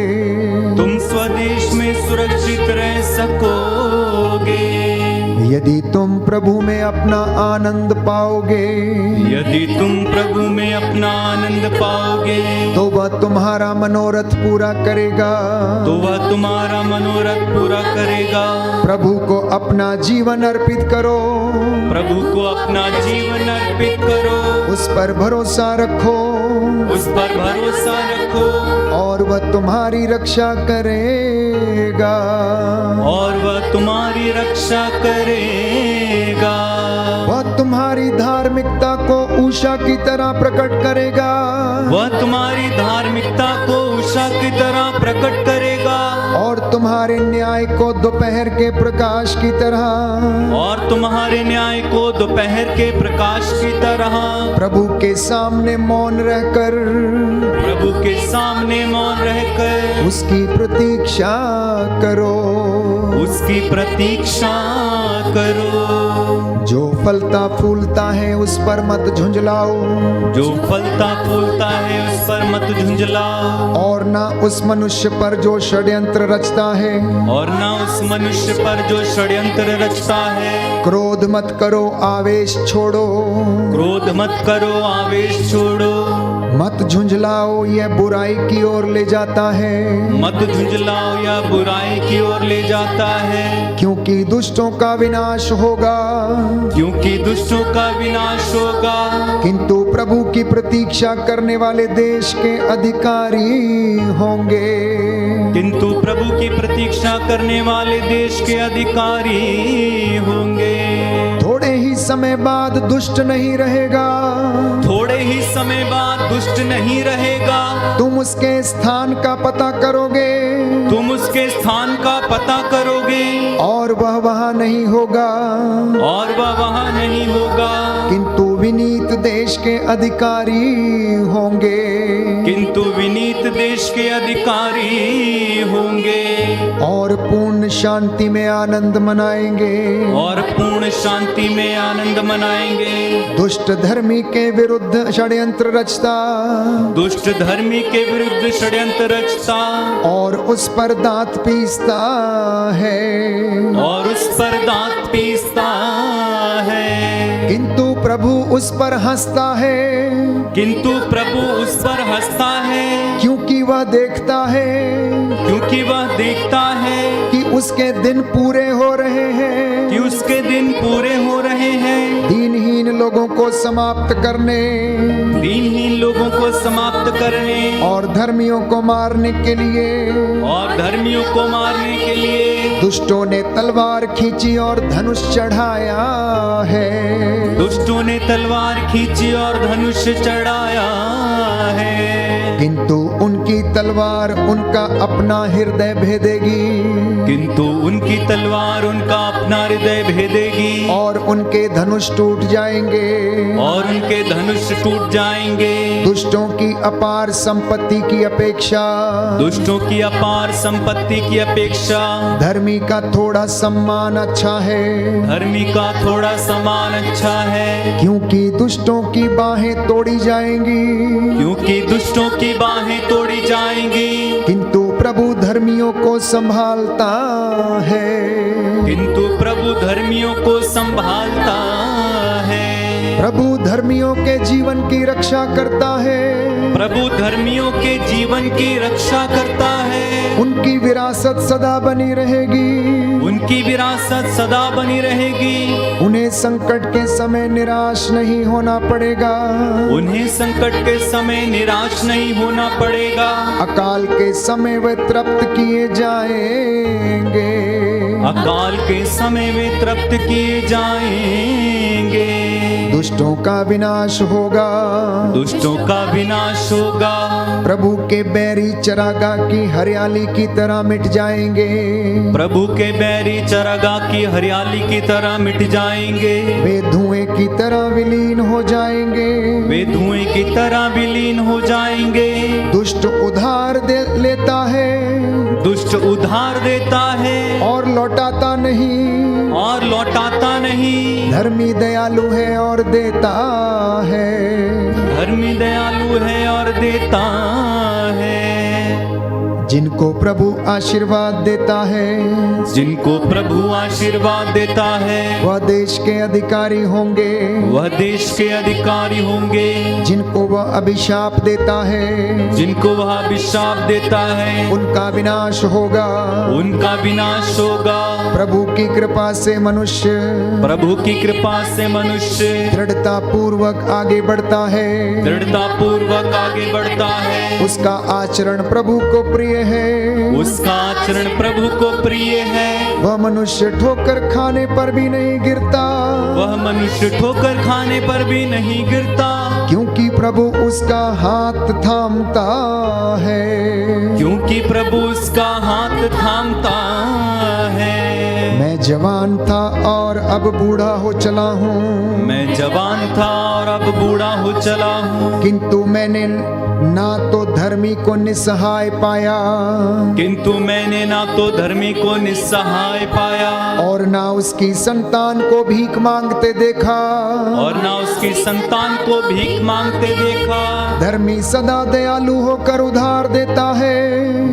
तुम स्वदेश में सुरक्षित रह सकोगे। यदि तुम प्रभु में अपना आनंद पाओगे, यदि तुम प्रभु में अपना आनंद पाओगे, तो वह तुम्हारा मनोरथ पूरा करेगा, तो वह तुम्हारा मनोरथ पूरा करेगा। प्रभु को अपना जीवन अर्पित करो, प्रभु को अपना जीवन अर्पित करो, उस पर भरोसा रखो, उस पर भरोसा रखो, और वह तुम्हारी रक्षा करेगा, और वह तुम्हारी रक्षा करेगा। वह तुम्हारी धार्मिकता को उषा की तरह प्रकट करेगा, वह तुम्हारी धार्मिकता को उषा की तरह प्रकट करेगा, और तुम्हारे न्याय को दोपहर के प्रकाश की तरह, और तुम्हारे न्याय को दोपहर के प्रकाश की तरह। प्रभु के सामने मौन रहकर, प्रभु के सामने मौन रहकर उसकी प्रतीक्षा करो, उसकी प्रतीक्षा करो। जो फलता फूलता है उस पर मत झुंझलाओ, जो फलता फूलता है उस पर मत झुंझलाओ, और ना उस मनुष्य पर जो षड्यंत्र रचता है, और ना उस मनुष्य पर जो षड्यंत्र रचता है। क्रोध मत करो, आवेश छोड़ो, क्रोध मत करो, आवेश छोड़ो, मत झुंझलाओ, यह बुराई की ओर ले जाता है, मत झुंझलाओ, यह बुराई की ओर ले जाता है। क्योंकि दुष्टों का विनाश होगा, क्योंकि दुष्टों का विनाश होगा, किंतु प्रभु की प्रतीक्षा करने वाले देश के अधिकारी होंगे, किंतु प्रभु की प्रतीक्षा करने वाले देश के अधिकारी होंगे। थोड़े ही समय बाद दुष्ट नहीं रहेगा, थोड़े ही समय बाद दुष्ट नहीं रहेगा, तुम उसके स्थान का पता करोगे, तुम उसके स्थान का पता करोगे, और वह वहां नहीं होगा, और वह वहां नहीं होगा, किंतु विनीत देश के अधिकारी होंगे, किंतु विनीत देश के अधिकारी होंगे, और पूर्ण शांति में आनंद मनाएंगे, और पूर्ण शांति में आनंद मनाएंगे। दुष्ट धर्मी के विरुद्ध षड्यंत्र रचता, दुष्ट धर्मी के विरुद्ध षड्यंत्र रचता, और उस पर दांत पीसता है, और उस पर दांत पीसता है, किंतु प्रभु उस पर हंसता है, किंतु प्रभु उस पर हंसता है, क्योंकि वह देखता है, क्योंकि वह देखता है कि उसके दिन पूरे हो रहे हैं, कि उसके दिन पूरे हो रहे हैं, दीनहीन लोगों को समाप्त करने, दीनहीन लोगों को समाप्त करने, और धर्मियों को मारने के लिए, और धर्मियों को मारने के लिए। दुष्टों ने तलवार खींची और धनुष चढ़ाया है, दुष्टों ने तलवार खींची और धनुष चढ़ाया है, किंतु उनकी तलवार उनका अपना हृदय भेदेगी, किंतु उनकी तलवार उनका अपना हृदय भेदेगी, और उनके धनुष टूट जाएंगे, और उनके धनुष टूट जाएंगे। दुष्टों की अपार संपत्ति की अपेक्षा, दुष्टों की अपार संपत्ति की अपेक्षा धर्मी का थोड़ा सम्मान अच्छा है, धर्मी का थोड़ा सम्मान अच्छा है, क्योंकि दुष्टों की बाहें तोड़ी जाएंगी, क्योंकि दुष्टों की बाहें तोड़ी जाएंगी, किंतु प्रभु धर्मियों को संभालता है। किंतु प्रभु धर्मियों को संभालता है। प्रभु धर्मियों के जीवन की रक्षा करता है। प्रभु धर्मियों के जीवन की रक्षा करता है। उनकी विरासत सदा बनी रहेगी। उनकी विरासत सदा बनी रहेगी। उन्हें संकट के समय निराश नहीं होना पड़ेगा। उन्हें संकट के समय निराश नहीं होना पड़ेगा। अकाल के समय वे तृप्त किए जाएंगे। अकाल के समय वे तृप्त किए जाएंगे। दुष्टों का विनाश होगा। दुष्टों का विनाश होगा। प्रभु के बैरी चरागाह की हरियाली की तरह मिट जाएंगे। प्रभु के बैरी चरागाह की हरियाली की तरह मिट जाएंगे। वे धुएं की तरह विलीन हो जाएंगे। वे धुएं की तरह विलीन हो जाएंगे। दुष्ट उधार लेता है। दुष्ट उधार देता है और लौटाता नहीं। और लौटाता नहीं। धर्मी दयालु है और देता है। धर्मी दयालु है और देता है। जिनको प्रभु आशीर्वाद देता है। जिनको प्रभु आशीर्वाद देता है वह देश के अधिकारी होंगे। वह देश के अधिकारी होंगे। जिनको वह अभिशाप देता है। जिनको वह अभिशाप देता है उनका विनाश होगा। उनका विनाश होगा। प्रभु की कृपा से मनुष्य प्रभु की कृपा से मनुष्य दृढ़ता पूर्वक आगे बढ़ता है। दृढ़ता पूर्वक आगे बढ़ता है। उसका आचरण प्रभु को प्रिय है। उसका आचरण प्रभु को प्रिय है। वह मनुष्य ठोकर खाने पर भी नहीं गिरता। वह मनुष्य ठोकर खाने पर भी नहीं गिरता। क्योंकि प्रभु उसका हाथ थामता है। क्योंकि प्रभु उसका हाथ थामता है। मैं जवान था और अब बूढ़ा हो चला हूँ। मैं जवान था और अब बूढ़ा हो चला हूँ। किंतु मैंने ना तो धर्मी को निस्सहाय पाया। किंतु मैंने ना तो धर्मी को निस्सहाय पाया। और ना उसकी संतान को भीख मांगते देखा। और ना उसकी संतान को भीख मांगते देखा। धर्मी सदा दयालु होकर उधार देता है।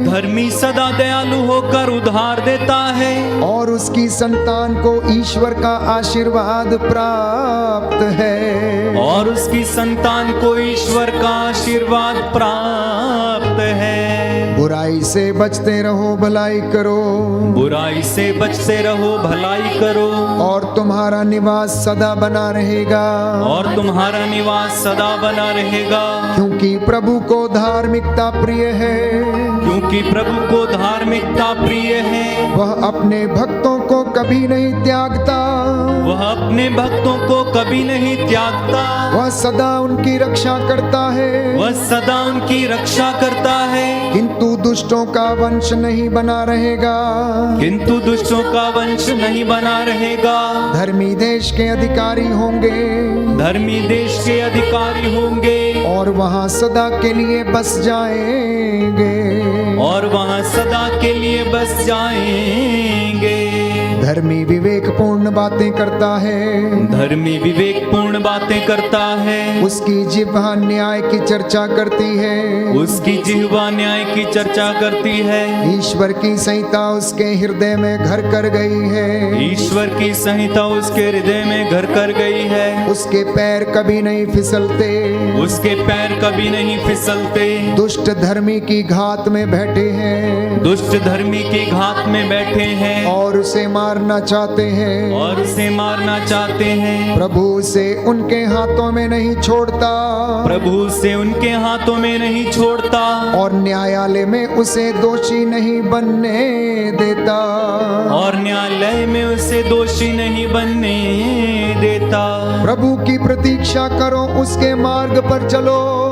धर्मी सदा दयालु होकर उधार देता है। और उसकी संतान को ईश्वर का आशीर्वाद प्राप्त है। और उसकी संतान को ईश्वर का आशीर्वाद प्राप्त है। बुराई से बचते रहो, भलाई करो। बुराई से बचते रहो, भलाई करो। और तुम्हारा निवास सदा बना रहेगा। और तुम्हारा निवास सदा बना रहेगा। क्योंकि प्रभु को धार्मिकता प्रिय है। क्योंकि प्रभु को धार्मिकता प्रिय है। वह अपने भक्तों को कभी नहीं त्यागता। वह अपने भक्तों को कभी नहीं त्यागता। वह सदा उनकी रक्षा करता है। वह सदा उनकी रक्षा करता है। किंतु दुष्टों का वंश नहीं बना रहेगा। किंतु दुष्टों का वंश नहीं बना रहेगा। धर्मी देश के अधिकारी होंगे। धर्मी देश के अधिकारी होंगे। और वहाँ सदा के लिए बस जाएंगे। और वहाँ सदा के लिए बस जाएंगे। धर्मी विवेकपूर्ण बातें करता है। धर्मी विवेकपूर्ण बातें करता है। उसकी जिह्वा न्याय की चर्चा करती है। उसकी जिह्वा न्याय की चर्चा करती है। ईश्वर की संहिता उसके हृदय में घर कर गई है। ईश्वर की संहिता उसके हृदय में घर कर गई है। उसके पैर कभी नहीं फिसलते। उसके पैर कभी नहीं फिसलते। दुष्ट धर्मी की घात में बैठे हैं। दुष्ट धर्मी की घात में बैठे हैं। और उसे मारना चाहते हैं। और उसे मारना चाहते हैं। प्रभु उसे उनके हाथों में नहीं छोड़ता। प्रभु उसे उनके हाथों में नहीं छोड़ता। और न्यायालय में उसे दोषी नहीं बनने देता। और न्यायालय में उसे दोषी नहीं बनने देता। प्रभु की प्रतीक्षा करो, उसके मार्ग पर चलो।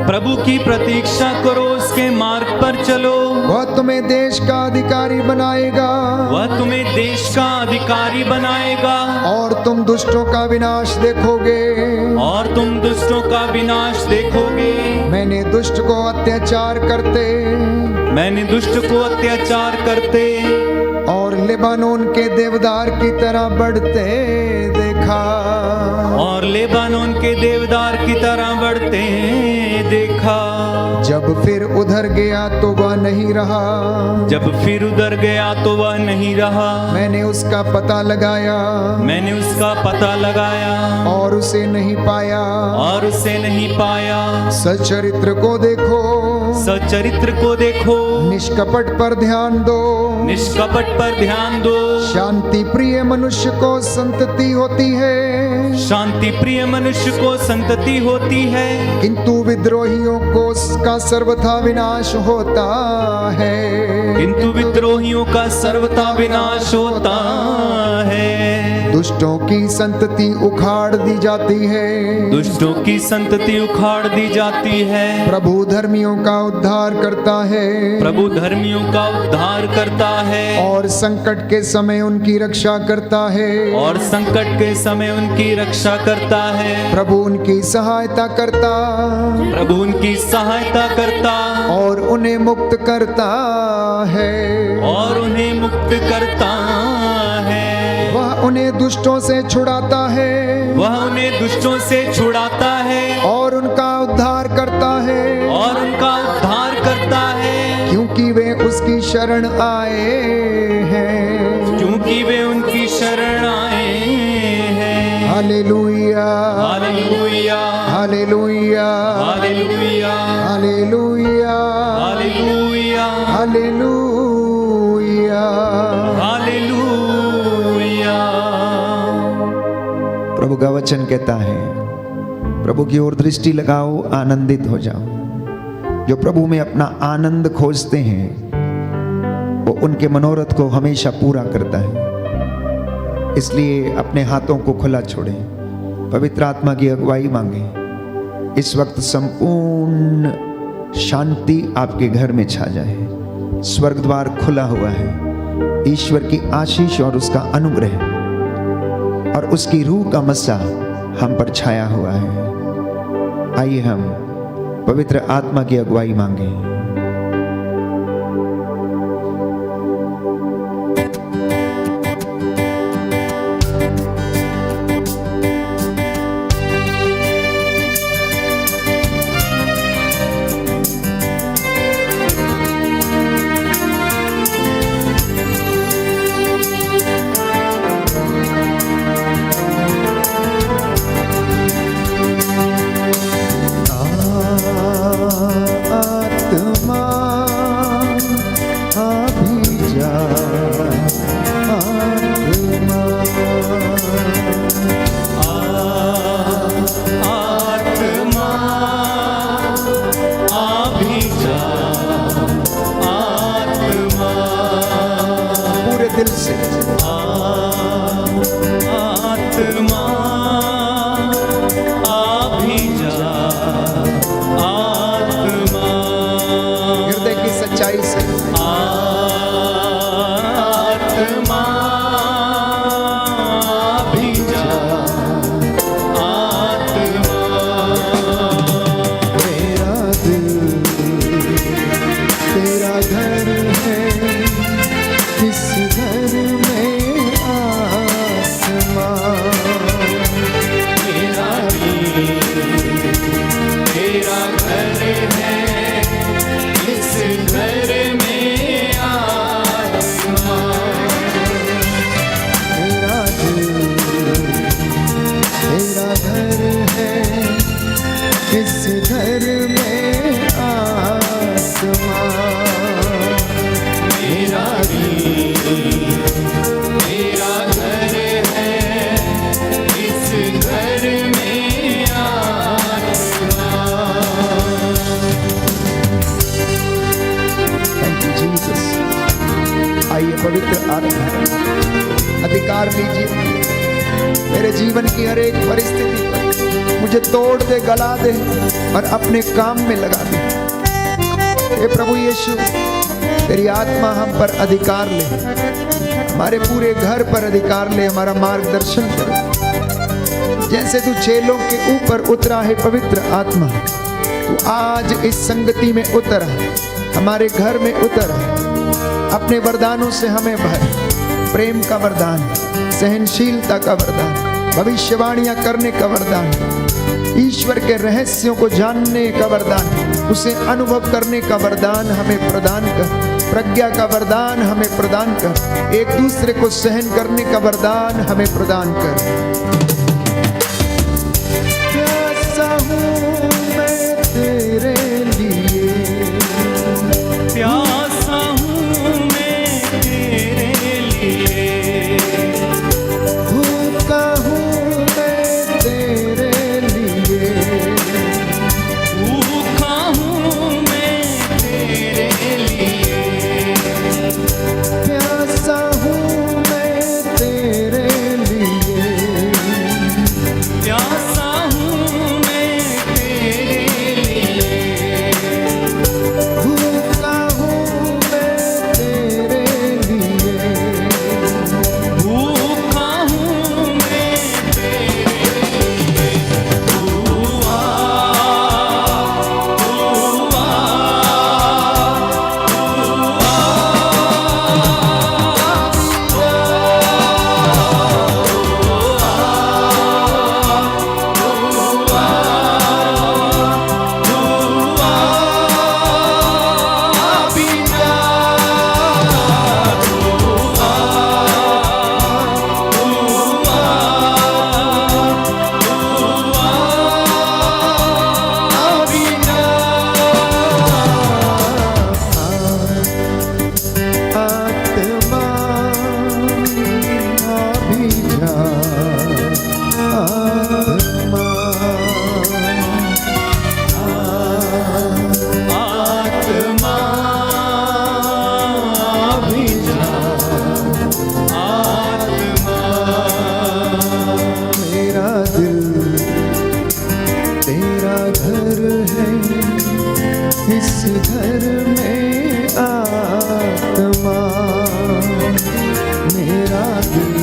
प्रभु की प्रतीक्षा करो, उसके मार्ग पर चलो। वह तुम्हें देश का अधिकारी बनाएगा। वह तुम्हें देश का अधिकारी बनाएगा। और तुम दुष्टों का विनाश देखोगे। और तुम दुष्टों का विनाश देखोगे। मैंने दुष्ट को अत्याचार करते। मैंने दुष्ट को अत्याचार करते। और लेबानोन के देवदार की तरह बढ़ते देखा। और लेबानोन के देवदार की तरह बढ़ते देखा। जब फिर उधर गया तो वह नहीं रहा, जब फिर उधर गया तो वह नहीं रहा। मैंने उसका पता लगाया मैंने उसका पता लगाया और उसे नहीं पाया। और उसे नहीं पाया। सच्चरित्र को देखो, सच्चरित्र को देखो, निष्कपट पर ध्यान दो, निष्कपट पर ध्यान दो। शांति प्रिय मनुष्य को संतति होती है, शांति प्रिय मनुष्य को संतति होती है, किंतु विद्रोहियों को का सर्वथा विनाश होता है। किंतु विद्रोहियों का सर्वथा विनाश होता है। दुष्टों की संतति उखाड़ दी जाती है, दुष्टों की संतति उखाड़ दी जाती है। प्रभु धर्मियों का उद्धार करता है, प्रभु धर्मियों का उद्धार करता है, और संकट के समय उनकी रक्षा करता है। और संकट के समय उनकी रक्षा करता है। प्रभु उनकी सहायता करता, प्रभु उनकी सहायता करता, और उन्हें मुक्त करता है। और उन्हें मुक्त करता है। वह उन्हें दुष्टों से छुड़ाता है, वह उन्हें दुष्टों से छुड़ाता है, और उनका उद्धार करता है। और उनका उद्धार करता है, क्योंकि वे उसकी शरण आए हैं, क्योंकि वे उनकी शरण आए हैं। Hallelujah, hallelujah, hallelujah, hallelujah, hallelujah, hallelujah, hallelujah. Hallelujah. प्रभु का वचन कहता है, प्रभु की ओर दृष्टि लगाओ, आनंदित हो जाओ। जो प्रभु में अपना आनंद खोजते हैं वो उनके मनोरथ को हमेशा पूरा करता है। इसलिए अपने हाथों को खुला छोड़ें, पवित्र आत्मा की अगुवाई मांगें। इस वक्त संपूर्ण शांति आपके घर में छा जाए। स्वर्ग द्वार खुला हुआ है, ईश्वर की आशीष और उसका अनुग्रह और उसकी रूह का मस्सा हम पर छाया हुआ है। आइए हम पवित्र आत्मा की अगुवाई मांगें। पवित्र आत्मा अधिकार लीजिए मेरे जीवन की हर एक परिस्थिति पर। मुझे तोड़ दे, गला दे और अपने काम में लगा दे। हे प्रभु यीशु, तेरी आत्मा हम पर अधिकार ले, हमारे पूरे घर पर अधिकार ले, हमारा मार्गदर्शन करे। जैसे तू चेलों के ऊपर उतरा है पवित्र आत्मा, तू आज इस संगति में उतरा, हमारे घर में उतरा। अपने वरदानों से हमें भर, प्रेम का वरदान, सहनशीलता का वरदान, भविष्यवाणियां करने का वरदान, ईश्वर के रहस्यों को जानने का वरदान, उसे अनुभव करने का वरदान हमें प्रदान कर। प्रज्ञा का वरदान हमें प्रदान कर। एक दूसरे को सहन करने का वरदान हमें प्रदान कर। प्यासा हूँ मैं तेरे लिए, प्यासा हूँ मैं तेरे लिए, भूखा हूँ मैं तेरे लिए, भूखा हूँ मैं तेरे लिए, प्यासा हूँ मैं तेरे लिए, प्यासा हूँ मैं तेरे लिए, भूखा हूँ मैं तेरे लिए, भूखा हूँ मैं तेरे लिए। तू आत्मा अभी जा, आत्मा आत्मा अभी जा, आत्मा मेरा दिल तेरा घर है, इस घर में आत्मा, मेरा दिल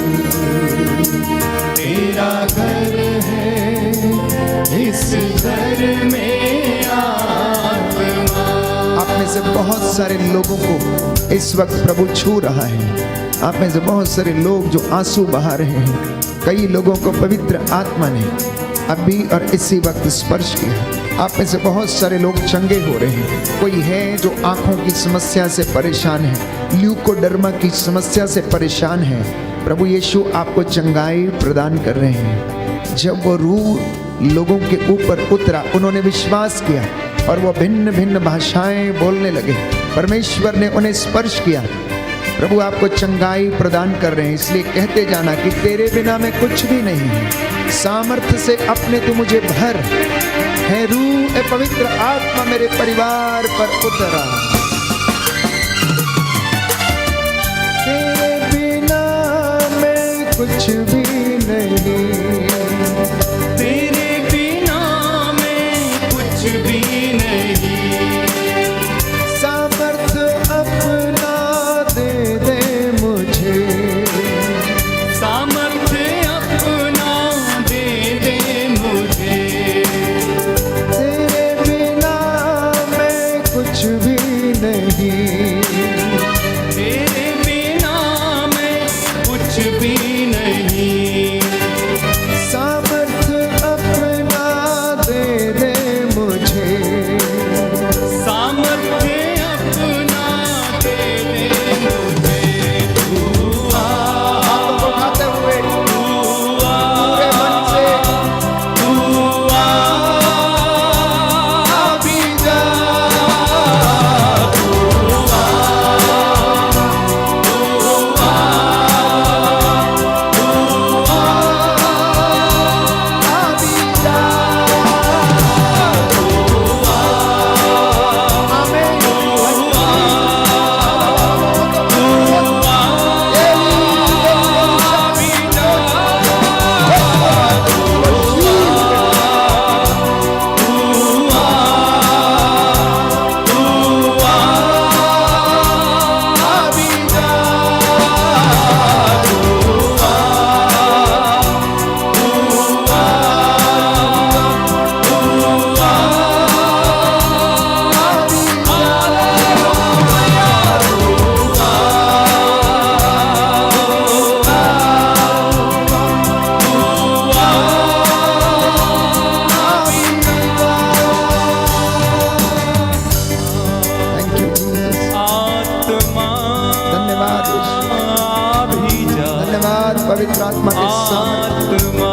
तेरा घर है, इस घर में आत्मा। आप में से बहुत सारे लोगों को इस वक्त प्रभु छू रहा है। आप में से बहुत सारे लोग जो आंसू बहा रहे हैं। कई लोगों को पवित्र आत्मा ने अभी और इसी वक्त स्पर्श किया। आप में से बहुत सारे लोग चंगे हो रहे हैं। कोई है जो आंखों की समस्या से परेशान है, ल्यूकोडर्मा की समस्या से परेशान है। प्रभु यीशु आपको चंगाई प्रदान कर रहे हैं। जब वो रूह लोगों के ऊपर उतरा, उन्होंने विश्वास किया और वो भिन्न भिन्न भाषाएं बोलने लगे। परमेश्वर ने उन्हें स्पर्श किया। प्रभु आपको चंगाई प्रदान कर रहे हैं। इसलिए कहते जाना कि तेरे बिना मैं कुछ भी नहीं हूँ। सामर्थ्य से अपने तू मुझे भर है। रूह ए पवित्र आत्मा मेरे परिवार पर उतरा। तेरे बिना मैं कुछ भी नहीं, तेरे बिना मैं कुछ भी नहीं। सामर्थ्य अपना दे दे मुझे, सामर्थ्य अपना दे दे मुझे। तेरे बिना मैं कुछ भी नहीं, तेरे बिना मैं कुछ भी नहीं। सामर्थ्य अपना दे दे मुझे। आत्मा के साथ। आत्मा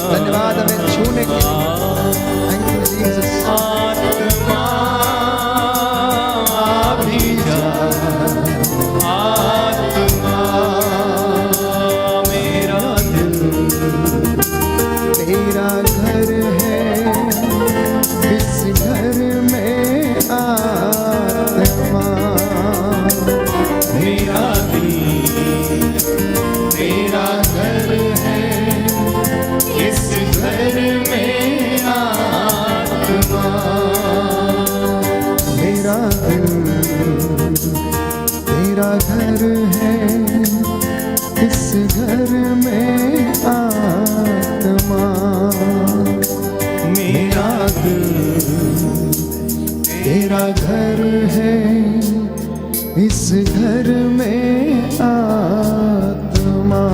धन्यवाद हमें छूने के लिए। Thank you, Jesus. आत्मा भी जा, आत्मा मेरा दिल तेरा घर है, इस घर में आत्मा। मेरा दिल तेरा घर है, इस घर में आत्मा। मेरा दिल तेरा घर है, इस घर में आत्मा। मेरा दिल तेरा घर है, इस घर में आत्मा।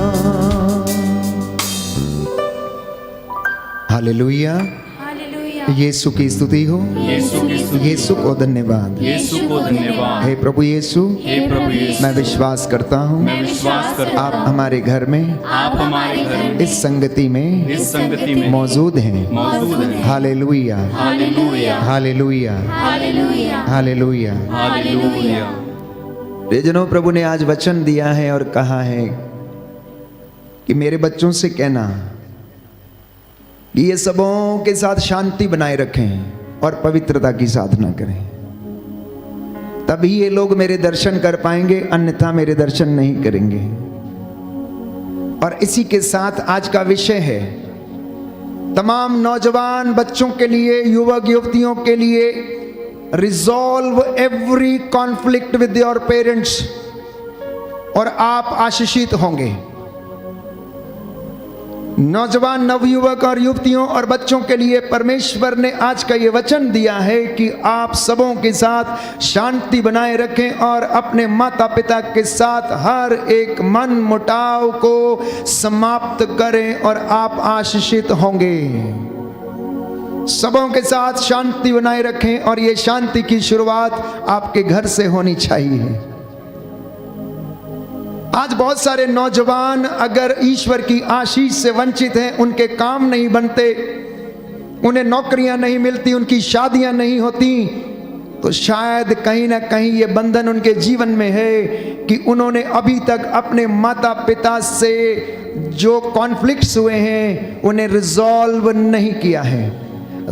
हालेलुया। हालेलुया। यीशु की स्तुति हो। यीशु की स्तुति, यीशु को धन्यवाद। यीशु को धन्यवाद। हे प्रभु यीशु, हे प्रभु यीशु, मैं विश्वास करता हूँ मैं विश्वास करता आप हूँ हमारे घर में आप हमारे घर में इस संगति में इस संगति में मौजूद हैं। मौजूद हैं। Hallelujah, hallelujah, hallelujah, hallelujah. Hallelujah. Hallelujah. प्रियजनों, प्रभु ने आज वचन दिया है और कहा है कि मेरे बच्चों से कहना कि ये सबों के साथ शांति बनाए रखें और पवित्रता की साधना करें, तभी ये लोग मेरे दर्शन कर पाएंगे, अन्यथा मेरे दर्शन नहीं करेंगे। और इसी के साथ आज का विषय है तमाम नौजवान बच्चों के लिए, युवक युवतियों के लिए, resolve every conflict with your parents, और आप आशीषित होंगे। नौजवान नवयुवक और युवतियों और बच्चों के लिए परमेश्वर ने आज का ये वचन दिया है कि आप सबों के साथ शांति बनाए रखें और अपने माता पिता के साथ हर एक मन मुटाव को समाप्त करें और आप आशीषित होंगे। सबों के साथ शांति बनाए रखें और ये शांति की शुरुआत आपके घर से होनी चाहिए। आज बहुत सारे नौजवान अगर ईश्वर की आशीष से वंचित हैं, उनके काम नहीं बनते, उन्हें नौकरियां नहीं मिलती, उनकी शादियां नहीं होती, तो शायद कहीं ना कहीं ये बंधन उनके जीवन में है कि उन्होंने अभी तक अपने माता पिता से जो कॉन्फ्लिक्ट्स हुए हैं उन्हें रिजॉल्व नहीं किया है।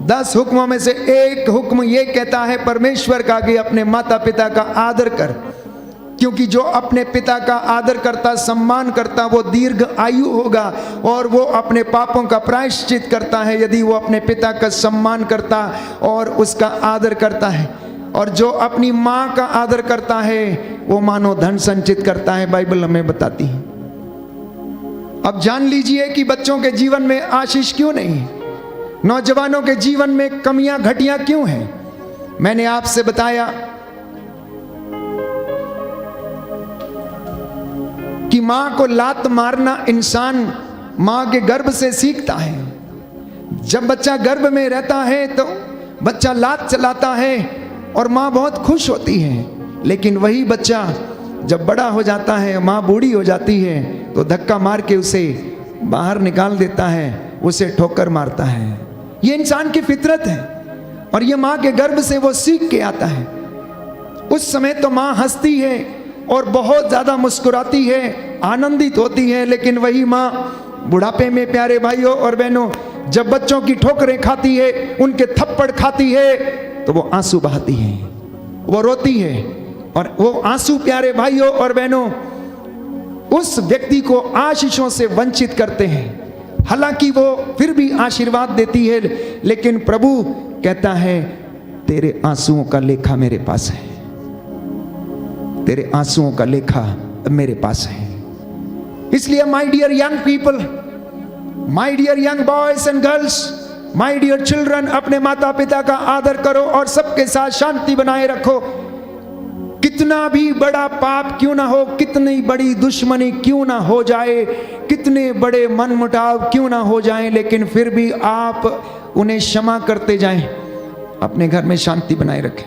10 हुक्मों में से एक हुक्म ये कहता है परमेश्वर का कि अपने माता पिता का आदर कर, क्योंकि जो अपने पिता का आदर करता, सम्मान करता, वो दीर्घ आयु होगा और वो अपने पापों का प्रायश्चित करता है यदि वो अपने पिता का सम्मान करता और उसका आदर करता है। और जो अपनी माँ का आदर करता है वो मानो धन संचित करता है, बाइबल हमें बताती है। अब जान लीजिए कि बच्चों के जीवन में आशीष क्यों नहीं है, नौजवानों के जीवन में कमियां घटियां क्यों हैं। मैंने आपसे बताया कि मां को लात मारना इंसान मां के गर्भ से सीखता है। जब बच्चा गर्भ में रहता है तो बच्चा लात चलाता है और मां बहुत खुश होती है, लेकिन वही बच्चा जब बड़ा हो जाता है, मां बूढ़ी हो जाती है, तो धक्का मार के उसे बाहर निकाल देता है, उसे ठोकर मारता है। ये इंसान की फितरत है और ये मां के गर्भ से वो सीख के आता है। उस समय तो मां हंसती है और बहुत ज्यादा मुस्कुराती है, आनंदित होती है, लेकिन वही माँ बुढ़ापे में, प्यारे भाइयों और बहनों, जब बच्चों की ठोकरें खाती है, उनके थप्पड़ खाती है, तो वो आंसू बहाती है, वो रोती है। और वो आंसू, प्यारे भाइयों और बहनों, उस व्यक्ति को आशीषों से वंचित करते हैं। हालांकि वो फिर भी आशीर्वाद देती है, लेकिन प्रभु कहता है तेरे आंसुओं का लेखा मेरे पास है, तेरे आंसुओं का लेखा मेरे पास है। इसलिए my dear young people, my dear young boys and girls, my dear children, अपने माता पिता का आदर करो और सबके साथ शांति बनाए रखो। कितना भी बड़ा पाप क्यों ना हो, कितनी बड़ी दुश्मनी क्यों ना हो जाए, कितने बड़े मनमुटाव क्यों ना हो जाएं, लेकिन फिर भी आप उन्हें क्षमा करते जाएं, अपने घर में शांति बनाए रखें,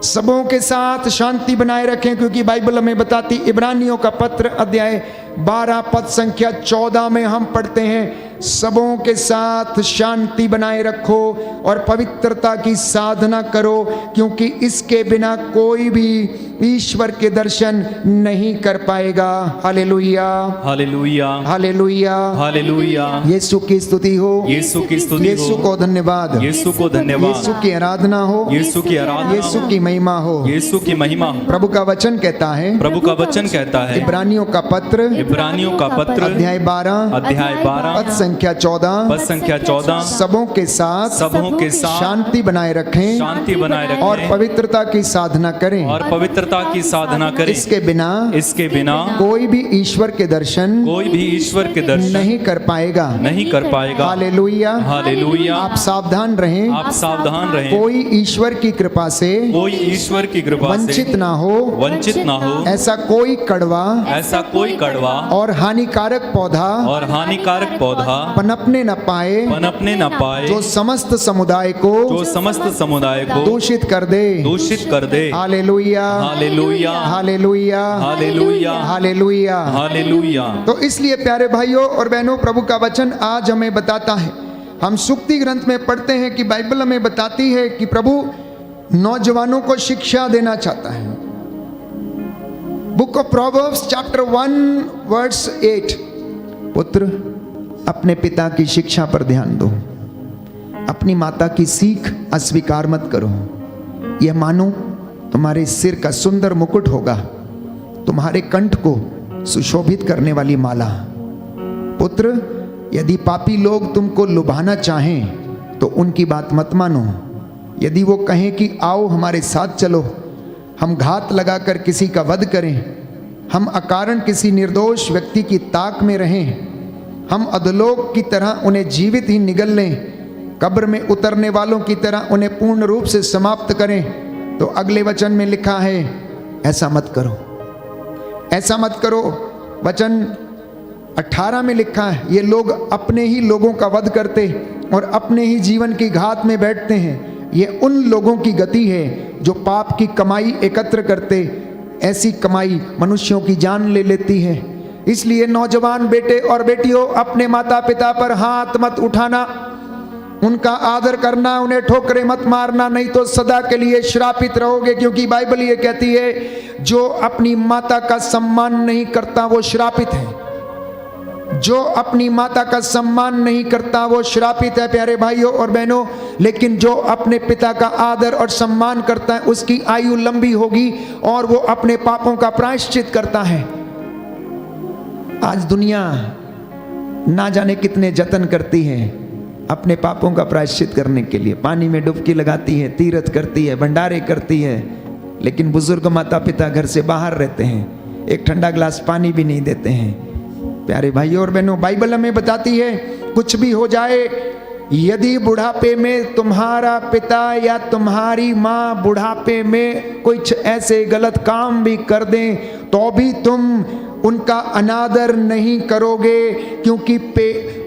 सबों के साथ शांति बनाए रखें। क्योंकि बाइबल हमें बताती, इब्रानियों का पत्र अध्याय 12 पद संख्या 14 में हम पढ़ते हैं, सबों के साथ शांति बनाए रखो और पवित्रता की साधना करो, क्योंकि इसके बिना कोई भी ईश्वर के दर्शन नहीं कर पाएगा। Hallelujah, hallelujah, hallelujah, hallelujah. Yeshu की स्तुति हो, यीशु की स्तुति यीशु हो, को धन्यवाद, यीशु को धन्यवाद, यीशु की आराधना हो, यीशु की आराधना यीशु हो, की महिमा हो। यीशु की महिमा हो। प्रभु का वचन कहता है, प्रभु का वचन कहता है, इब्रानियों का पत्र इब्रानियों का पत्र अध्याय 12 अध्याय 12 पद संख्या 14, पद संख्या 14, सबों के साथ सबों के साथ शांति बनाए रखें शांति बनाए और रखें पवित्रता की साधना करें। और पवित्रता की साधना करें। इसके बिना कोई भी ईश्वर के दर्शन भी ईश्वर के दर्शन नहीं कर पाएगा। नहीं कर पाएगा। Hallelujah, hallelujah. आप सावधान रहें, आप सावधान रहें। कोई ईश्वर की कृपा से वंचित ना हो, ऐसा कोई कड़वा और हानिकारक पौधा पनपने न पाए जो समस्त समुदाय को दूषित कर दे। Hallelujah, hallelujah, hallelujah, hallelujah, hallelujah, hallelujah. तो इसलिए प्यारे भाइयों और बहनों, प्रभु का वचन आज हमें बताता है, हम सुक्ति ग्रंथ में पढ़ते हैं कि बाइबल हमें बताती है कि प्रभु नौजवानों को शिक्षा देना चाहता है। Book of Proverbs chapter 1 verse 8, पुत्र अपने पिता की शिक्षा पर ध्यान दो, अपनी माता की सीख अस्वीकार मत करो, यह मानो तुम्हारे सिर का सुंदर मुकुट होगा, तुम्हारे कंठ को सुशोभित करने वाली माला। पुत्र, यदि पापी लोग तुमको लुभाना चाहें तो उनकी बात मत मानो। यदि वो कहें कि आओ हमारे साथ चलो, हम घात लगाकर किसी का वध करें, हम अकारण किसी निर्दोष व्यक्ति की ताक में रहें, हम अधोलोक की तरह उन्हें जीवित ही निगल लें, कब्र में उतरने वालों की तरह उन्हें पूर्ण रूप से समाप्त करें, तो अगले वचन में लिखा है, ऐसा मत करो, ऐसा मत करो। वचन 18 में लिखा है, ये लोग अपने ही लोगों का वध करते और अपने ही जीवन की घात में बैठते हैं। ये उन लोगों की गति है जो पाप की कमाई एकत्र करते, ऐसी कमाई मनुष्यों की जान ले लेती है। इसलिए नौजवान बेटे और बेटियों, अपने माता पिता पर हाथ मत उठाना, उनका आदर करना, उन्हें ठोकरे मत मारना, नहीं तो सदा के लिए श्रापित रहोगे। क्योंकि बाइबल ये कहती है, जो अपनी माता का सम्मान नहीं करता वो श्रापित है। जो अपनी माता का सम्मान नहीं करता वो श्रापित है प्यारे भाइयों और बहनों। लेकिन जो अपने पिता का आदर और सम्मान करता है उसकी आयु लंबी होगी और वो अपने पापों का प्रायश्चित करता है। आज दुनिया ना जाने कितने जतन करती है अपने पापों का प्रायश्चित करने के लिए, पानी में डुबकी लगाती है, तीर्थ करती है, भंडारे करती है, लेकिन बुजुर्ग माता पिता घर से बाहर रहते हैं, एक ठंडा गिलास पानी भी नहीं देते हैं। प्यारे भाइयों और बहनों, बाइबल हमें बताती है, कुछ भी हो जाए, यदि बुढ़ापे में तुम्हारा पिता या तुम्हारी माँ बुढ़ापे में कुछ ऐसे गलत काम भी कर दें तो भी तुम उनका अनादर नहीं करोगे, क्योंकि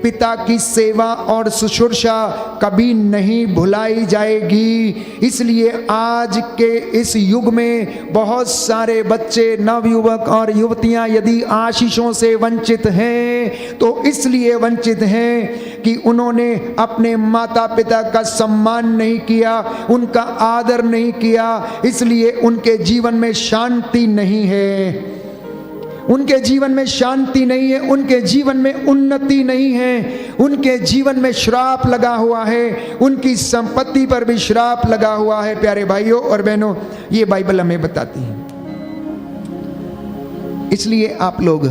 पिता की सेवा और शुश्रूषा कभी नहीं भुलाई जाएगी। इसलिए आज के इस युग में बहुत सारे बच्चे, नवयुवक और युवतियां यदि आशीषों से वंचित हैं तो इसलिए वंचित हैं कि उन्होंने अपने माता पिता का सम्मान नहीं किया, उनका आदर नहीं किया, इसलिए उनके जीवन में शांति नहीं है, उनके जीवन में शांति नहीं है, उनके जीवन में उन्नति नहीं है, उनके जीवन में श्राप लगा हुआ है, उनकी संपत्ति पर भी श्राप लगा हुआ है। प्यारे भाइयों और बहनों, ये बाइबल हमें बताती है। इसलिए आप लोग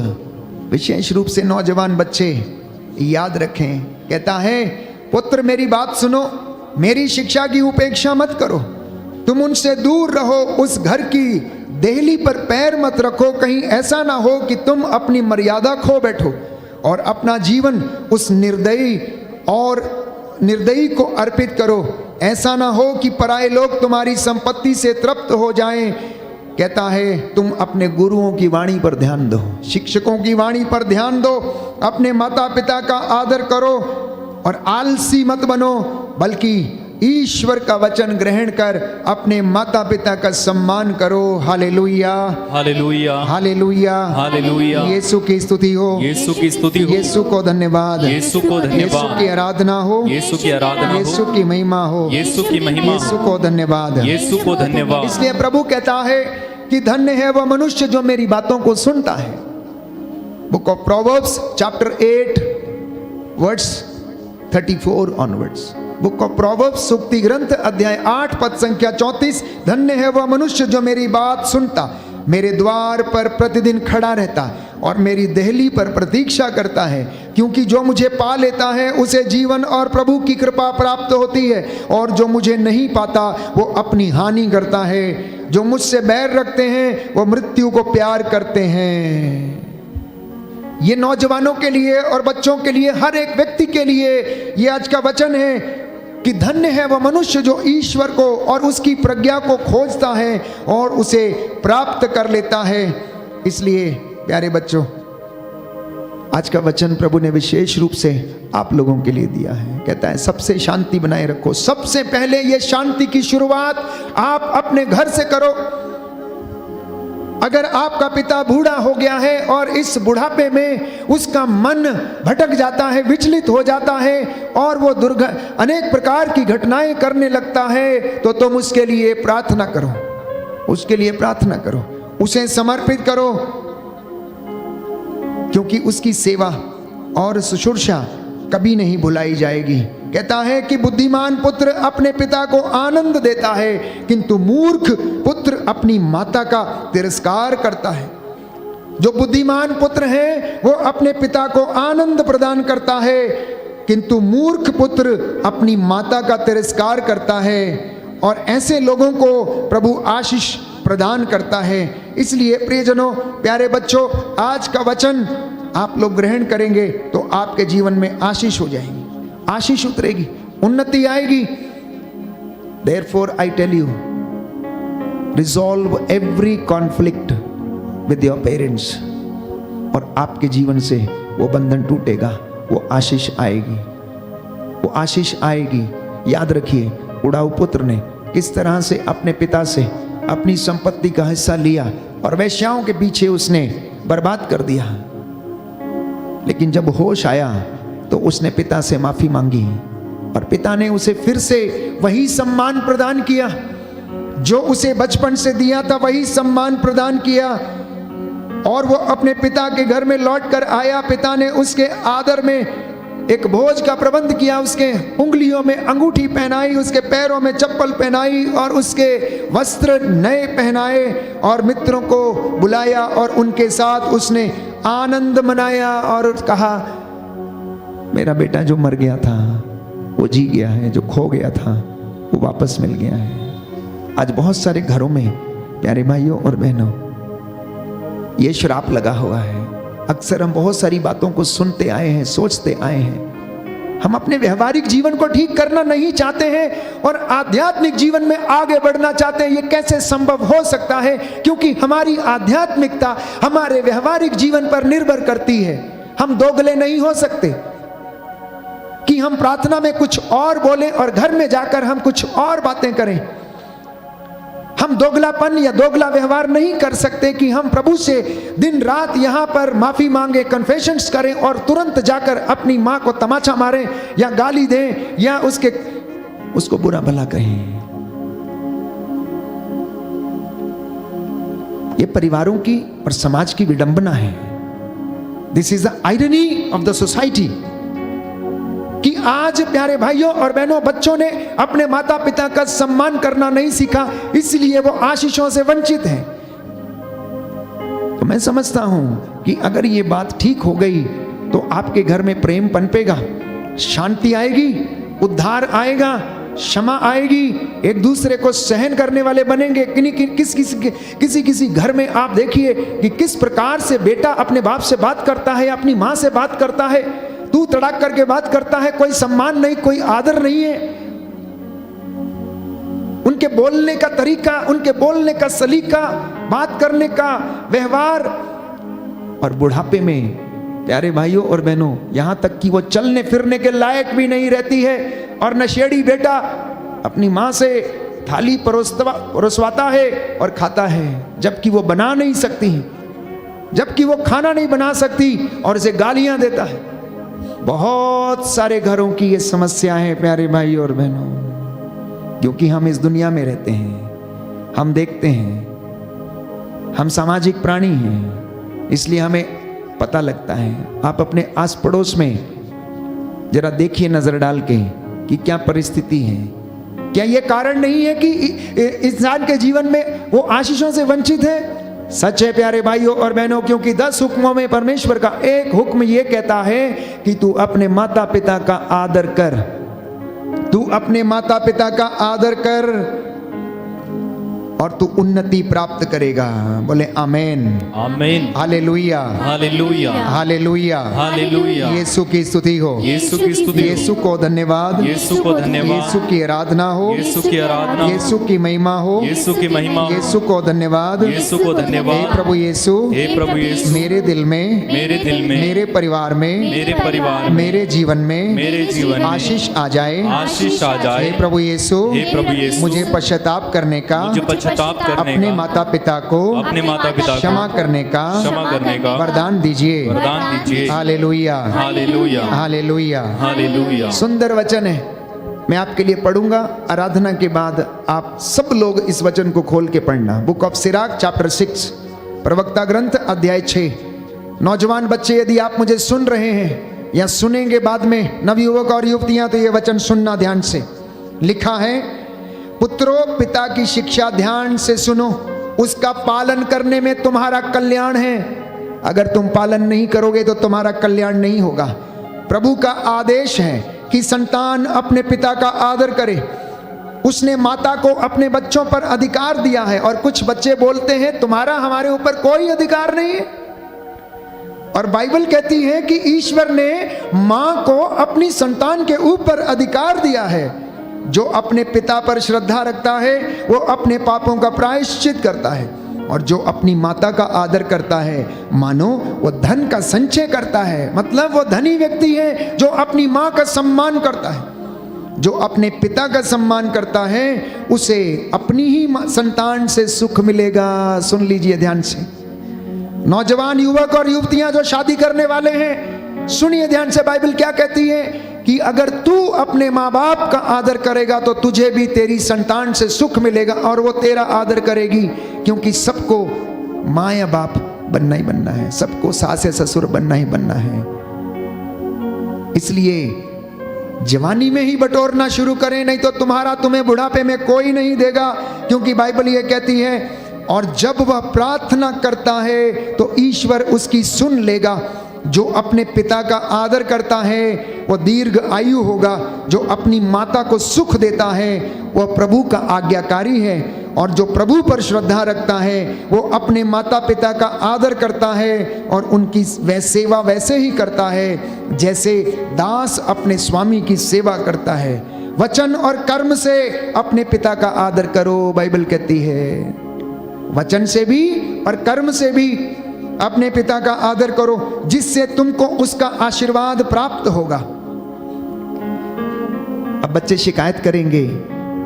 विशेष रूप से नौजवान बच्चे याद रखें, कहता है, पुत्र मेरी बात सुनो, मेरी शिक्षा की उपेक्षा मत करो, तुम उनसे दूर रहो, उस घर की देहली पर पैर मत रखो, कहीं ऐसा ना हो कि तुम अपनी मर्यादा खो बैठो और अपना जीवन उस निर्दयी को अर्पित करो। ऐसा ना हो कि पराये लोग तुम्हारी संपत्ति से तृप्त हो जाएं। कहता है, तुम अपने गुरुओं की वाणी पर ध्यान दो, शिक्षकों की वाणी पर ध्यान दो, अपने माता पिता का आदर करो और आलसी मत बनो, बल्कि ईश्वर का वचन ग्रहण कर अपने माता पिता का सम्मान करो। Hallelujah, hallelujah, hallelujah, hallelujah. Yeshu की स्तुति हो, यीशु की स्तुति हो, यीशु को धन्यवाद, यीशु को यीशु धन्यवाद, की आराधना हो, यीशु की आराधना यीशु हो, की महिमा हो, यीशु की महिमा यीशु हो, को धन्यवाद। यीशु को धन्यवाद। इसलिए प्रभु कहता है कि धन्य है वह मनुष्य जो मेरी बातों को सुनता है। Book of Proverbs chapter 8 words 34 onwards. Book of Proverbs सूक्ति ग्रंथ अध्याय 8 पद संख्या 34। धन्य है वह मनुष्य जो मेरी बात सुनता, मेरे द्वार पर प्रतिदिन खड़ा रहता और मेरी देहली पर प्रतीक्षा करता है, क्योंकि जो मुझे पा लेता है उसे जीवन और प्रभु की कृपा प्राप्त होती है, और जो मुझे नहीं पाता वो अपनी हानि करता है। जो मुझसे बैर रखते हैं वो मृत्यु को प्यार करते हैं। ये नौजवानों के लिए और बच्चों के लिए, हर एक व्यक्ति के लिए ये आज का वचन है कि धन्य है वह मनुष्य जो ईश्वर को और उसकी प्रज्ञा को खोजता है और उसे प्राप्त कर लेता है। इसलिए प्यारे बच्चों, आज का वचन प्रभु ने विशेष रूप से आप लोगों के लिए दिया है। कहता है सबसे शांति बनाए रखो। सबसे पहले ये शांति की शुरुआत आप अपने घर से करो। अगर आपका पिता बूढ़ा हो गया है और इस बुढ़ापे में उसका मन भटक जाता है, विचलित हो जाता है और वो अनेक प्रकार की घटनाएं करने लगता है, तो तुम उसके लिए प्रार्थना करो, उसके लिए प्रार्थना करो, उसे समर्पित करो, क्योंकि उसकी सेवा और शुश्रूषा कभी नहीं भुलाई जाएगी। कहता है कि बुद्धिमान पुत्र अपने पिता को आनंद देता है, किंतु मूर्ख पुत्र अपनी माता का तिरस्कार करता है। जो बुद्धिमान पुत्र है वो अपने पिता को आनंद प्रदान करता है, किंतु मूर्ख पुत्र अपनी माता का तिरस्कार करता है। और ऐसे लोगों को प्रभु आशीष प्रदान करता है। इसलिए प्रियजनों, प्यारे बच्चों, आज का वचन आप लोग ग्रहण करेंगे तो आपके जीवन में आशीष हो जाएगी, आशीष उतरेगी, उन्नति आएगी। Therefore I tell you, resolve every conflict with your parents, और आपके जीवन से वो बंधन टूटेगा, वो आशीष आएगी, वो आशीष आएगी। याद रखिए, उड़ाऊ पुत्र ने किस तरह से अपने पिता से अपनी संपत्ति का हिस्सा लिया और वेश्याओं के पीछे उसने बर्बाद कर दिया। लेकिन जब होश आया तो उसने पिता से माफी मांगी और पिता ने उसे फिर से वही सम्मान प्रदान किया जो उसे बचपन से दिया था, वही सम्मान प्रदान किया। और वो अपने पिता के घर में लौट कर आया। पिता ने उसके आदर में एक भोज का प्रबंध किया, उसके उंगलियों में अंगूठी पहनाई, उसके पैरों में चप्पल पहनाई और उसके वस्त्र नए पहनाए और मित्रों को बुलाया और उनके साथ उसने आनंद मनाया और कहा, मेरा बेटा जो मर गया था वो जी गया है, जो खो गया था वो वापस मिल गया है। आज बहुत सारे घरों में प्यारे भाइयों और बहनों ये श्राप लगा हुआ है। अक्सर हम बहुत सारी बातों को सुनते आए हैं, सोचते आए हैं। हम अपने व्यवहारिक जीवन को ठीक करना नहीं चाहते हैं और आध्यात्मिक जीवन में आगे बढ़ना चाहते हैं। ये कैसे संभव हो सकता है? क्योंकि हमारी आध्यात्मिकता हमारे व्यवहारिक जीवन पर निर्भर करती है। हम दोगले नहीं हो सकते कि हम प्रार्थना में कुछ और बोलें और घर में जाकर हम कुछ और बातें करें। हम दोगलापन या दोगला व्यवहार नहीं कर सकते कि हम प्रभु से दिन रात यहाँ पर माफी मांगे, कन्फेशंस करें और तुरंत जाकर अपनी माँ को तमाचा मारें या गाली दें या उसको बुरा भला कहें। ये परिवारों की और समाज की विडंबना है। This is the irony of the society कि आज प्यारे भाइयों और बहनों, बच्चों ने अपने माता पिता का सम्मान करना नहीं सीखा, इसलिए वो आशीषों से वंचित हैं। तो मैं समझता हूं कि अगर ये बात ठीक हो गई तो आपके घर में प्रेम पनपेगा, शांति आएगी, उद्धार आएगा, क्षमा आएगी, एक दूसरे को सहन करने वाले बनेंगे। किसी घर में आप देखिए कि किस प्रकार से बेटा अपने बाप से बात करता है, अपनी माँ से बात करता है, तू तड़ाक करके बात करता है, कोई सम्मान नहीं, कोई आदर नहीं है। उनके बोलने का तरीका, उनके बोलने का सलीका, बात करने का व्यवहार। और बुढ़ापे में प्यारे भाइयों और बहनों, यहां तक कि वो चलने फिरने के लायक भी नहीं रहती है। और नशेड़ी बेटा अपनी माँ से थाली परोसवाता है और खाता है, जबकि वो बना नहीं सकती, जबकि वो खाना नहीं बना सकती और इसे गालियां देता है। बहुत सारे घरों की ये समस्या है प्यारे भाई और बहनों, क्योंकि हम इस दुनिया में रहते हैं, हम देखते हैं, हम सामाजिक प्राणी हैं, इसलिए हमें पता लगता है। आप अपने आस पड़ोस में जरा देखिए नजर डाल के कि क्या परिस्थिति है। क्या ये कारण नहीं है कि इंसान के जीवन में वो आशीषों से वंचित है? सच है प्यारे भाइयों और बहनों, क्योंकि 10 हुक्मों में परमेश्वर का एक हुक्म ये कहता है कि तू अपने माता पिता का आदर कर, तू अपने माता पिता का आदर कर और तू उन्नति प्राप्त करेगा। बोले आमेन, आमेन, hallelujah, hallelujah, hallelujah, hallelujah. Yeshu की स्तुति हो, यीशु की स्तुति हो, यीशु को धन्यवाद, यीशु को धन्यवाद, यीशु की आराधना हो, यीशु की आराधना हो, यीशु की महिमा हो, यीशु की महिमा हो, यीशु को धन्यवाद, यीशु को हे धन्यवाद। प्रभु यीशु, हे प्रभु यीशु, मेरे दिल में, मेरे दिल में, मेरे परिवार में, मेरे परिवार में, मेरे जीवन में, मेरे जीवन में आशीष आ जाए, आशीष आ जाए। हे प्रभु यीशु, हे प्रभु यीशु, मुझे पश्चाताप करने का, मुझे पश्चाताप करने अपने का, माता पिता को अपने माता पिता को क्षमा करने का क्षमा करने का वरदान दीजिए। वरदान दीजिए। Hallelujah, hallelujah, hallelujah. हालेलुया। सुंदर वचन है, मैं आपके लिए पढ़ूंगा। आराधना के बाद आप सब लोग इस वचन को खोल के पढ़ना। बुक ऑफ सिराक चैप्टर 6, प्रवक्ता ग्रंथ अध्याय 6। नौजवान बच्चे, यदि आप मुझे सुन रहे हैं या सुनेंगे बाद में, नवयुवक और युवतियां, तो ये वचन सुनना ध्यान से। लिखा है, पुत्रों पिता की शिक्षा ध्यान से सुनो, उसका पालन करने में तुम्हारा कल्याण है। अगर तुम पालन नहीं करोगे तो तुम्हारा कल्याण नहीं होगा। प्रभु का आदेश है कि संतान अपने पिता का आदर करे। उसने माता को अपने बच्चों पर अधिकार दिया है, और कुछ बच्चे बोलते हैं तुम्हारा हमारे ऊपर कोई अधिकार नहीं है। और बाइबल कहती है कि ईश्वर ने मां को अपनी संतान के ऊपर अधिकार दिया है। जो अपने पिता पर श्रद्धा रखता है वो अपने पापों का प्रायश्चित करता है, और जो अपनी माता का आदर करता है मानो वो धन का संचय करता है। मतलब वो धनी व्यक्ति है जो अपनी माँ का सम्मान करता है। जो अपने पिता का सम्मान करता है उसे अपनी ही संतान से सुख मिलेगा। सुन लीजिए ध्यान से, नौजवान युवक और युवतियां जो शादी करने वाले हैं, सुनिए ध्यान से। बाइबल क्या कहती है कि अगर तू अपने माँ बाप का आदर करेगा तो तुझे भी तेरी संतान से सुख मिलेगा, और वो तेरा आदर करेगी, क्योंकि सबको माँ या बाप बनना ही बनना है, सबको सास या ससुर बनना ही बनना है। इसलिए जवानी में ही बटोरना शुरू करें, नहीं तो तुम्हें बुढ़ापे में कोई नहीं देगा। क्योंकि बाइबल ये कहती है, और जब वह प्रार्थना करता है तो ईश्वर उसकी सुन लेगा। जो अपने पिता का आदर करता है वह दीर्घ आयु होगा। जो अपनी माता को सुख देता है वह प्रभु का आज्ञाकारी है, और जो प्रभु पर श्रद्धा रखता है वो अपने माता पिता का आदर करता है और उनकी सेवा वैसे ही करता है जैसे दास अपने स्वामी की सेवा करता है। वचन और कर्म से अपने पिता का आदर करो, बाइबल कहती है। वचन से भी और कर्म से भी अपने पिता का आदर करो, जिससे तुमको उसका आशीर्वाद प्राप्त होगा। अब बच्चे शिकायत करेंगे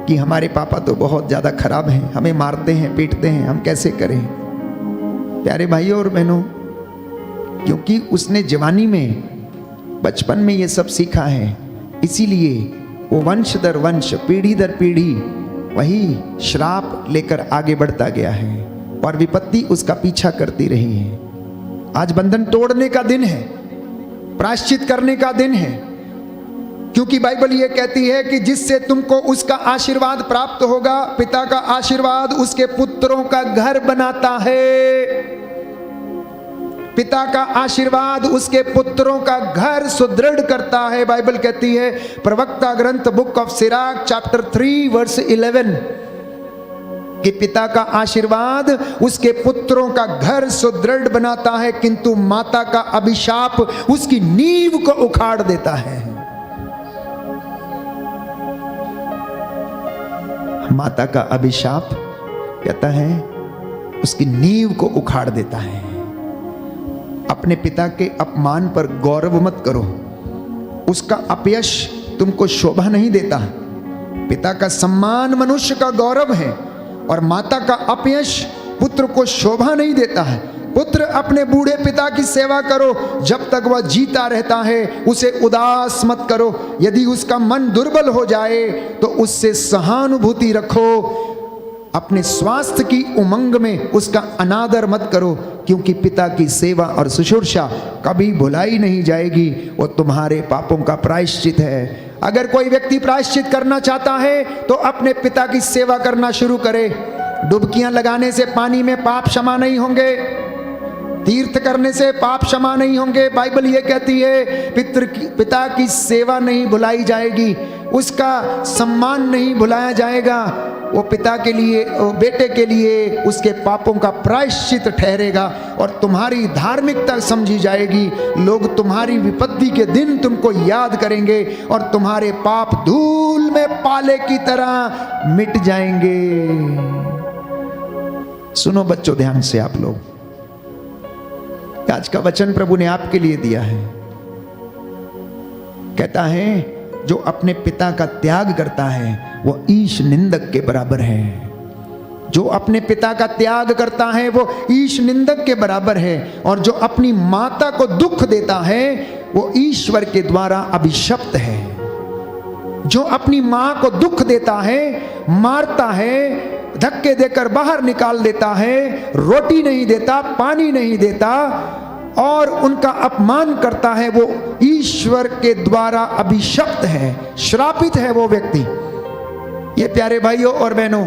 कि हमारे पापा तो बहुत ज्यादा खराब हैं, हमें मारते हैं, पीटते हैं, हम कैसे करें? प्यारे भाइयों और बहनों, क्योंकि उसने जवानी में, बचपन में ये सब सीखा है, इसीलिए वो वंश दर वंश, पीढ़ी दर पीढ़ी वही श्राप लेकर आगे बढ़ता गया है, और विपत्ति उसका पीछा करती रही है। आज बंधन तोड़ने का दिन है, प्रायश्चित करने का दिन है, क्योंकि बाइबल ये कहती है कि जिससे तुमको उसका आशीर्वाद प्राप्त होगा। पिता का आशीर्वाद उसके पुत्रों का घर बनाता है। पिता का आशीर्वाद उसके पुत्रों का घर सुदृढ़ करता है। बाइबल कहती है, प्रवक्ता ग्रंथ book of Sirach chapter 3 verse 11, कि पिता का आशीर्वाद उसके पुत्रों का घर सुदृढ़ बनाता है, किंतु माता का अभिशाप उसकी नींव को उखाड़ देता है। माता का अभिशाप कहता है उसकी नींव को उखाड़ देता है। अपने पिता के अपमान पर गौरव मत करो, उसका अपयश तुमको शोभा नहीं देता। पिता का सम्मान मनुष्य का गौरव है और माता का अपयश पुत्र को शोभा नहीं देता है। पुत्र अपने बूढ़े पिता की सेवा करो, जब तक वह जीता रहता है उसे उदास मत करो। यदि उसका मन दुर्बल हो जाए तो उससे सहानुभूति रखो। अपने स्वास्थ्य की उमंग में उसका अनादर मत करो, क्योंकि पिता की सेवा और शुश्रूषा कभी भुलाई नहीं जाएगी। वो तुम्हारे पापों का प्रायश्चित है। अगर कोई व्यक्ति प्रायश्चित करना चाहता है तो अपने पिता की सेवा करना शुरू करे। डुबकियां लगाने से पानी में पाप क्षमा नहीं होंगे, तीर्थ करने से पाप क्षमा नहीं होंगे। बाइबल ये कहती है पिता की सेवा नहीं भुलाई जाएगी, उसका सम्मान नहीं भुलाया जाएगा। वो पिता के लिए, वो बेटे के लिए उसके पापों का प्रायश्चित ठहरेगा और तुम्हारी धार्मिकता समझी जाएगी। लोग तुम्हारी विपत्ति के दिन तुमको याद करेंगे और तुम्हारे पाप धूल में पाले की तरह मिट जाएंगे। सुनो बच्चों ध्यान से आप लोग, आज का वचन प्रभु ने आपके लिए दिया है। कहता है जो अपने पिता का त्याग करता है वो ईश निंदक के बराबर है। जो अपने पिता का त्याग करता है वो ईश निंदक के बराबर है। और जो अपनी माता को दुख देता है वो ईश्वर के द्वारा अभिशप्त है। जो अपनी मां को दुख देता है, मारता है, धक्के देकर बाहर निकाल देता है, रोटी नहीं देता, पानी नहीं देता और उनका अपमान करता है, वो ईश्वर के द्वारा अभिशप्त है, श्रापित है वो व्यक्ति। ये प्यारे भाइयों और बहनों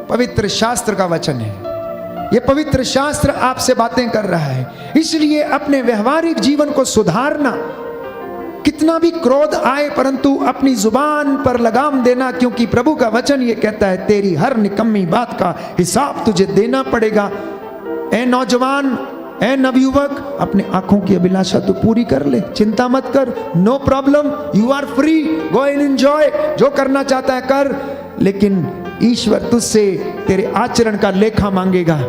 पवित्र शास्त्र का वचन है। ये पवित्र शास्त्र आपसे बातें कर रहा है। इसलिए अपने व्यवहारिक जीवन को सुधारना, कितना भी क्रोध आए परंतु अपनी जुबान पर लगाम देना, क्योंकि प्रभु का वचन ये कहता है तेरी हर निकम्मी बात का हिसाब तुझे देना पड़ेगा। ए नौजवान, ए नवयुवक, अपने आंखों की अभिलाषा तो पूरी कर ले, चिंता मत कर, no problem, you are free, go and enjoy, जो करना चाहता है कर। लेकिन ईश्वर तुझसे तेरे आचरण का लेखा मांगेगा।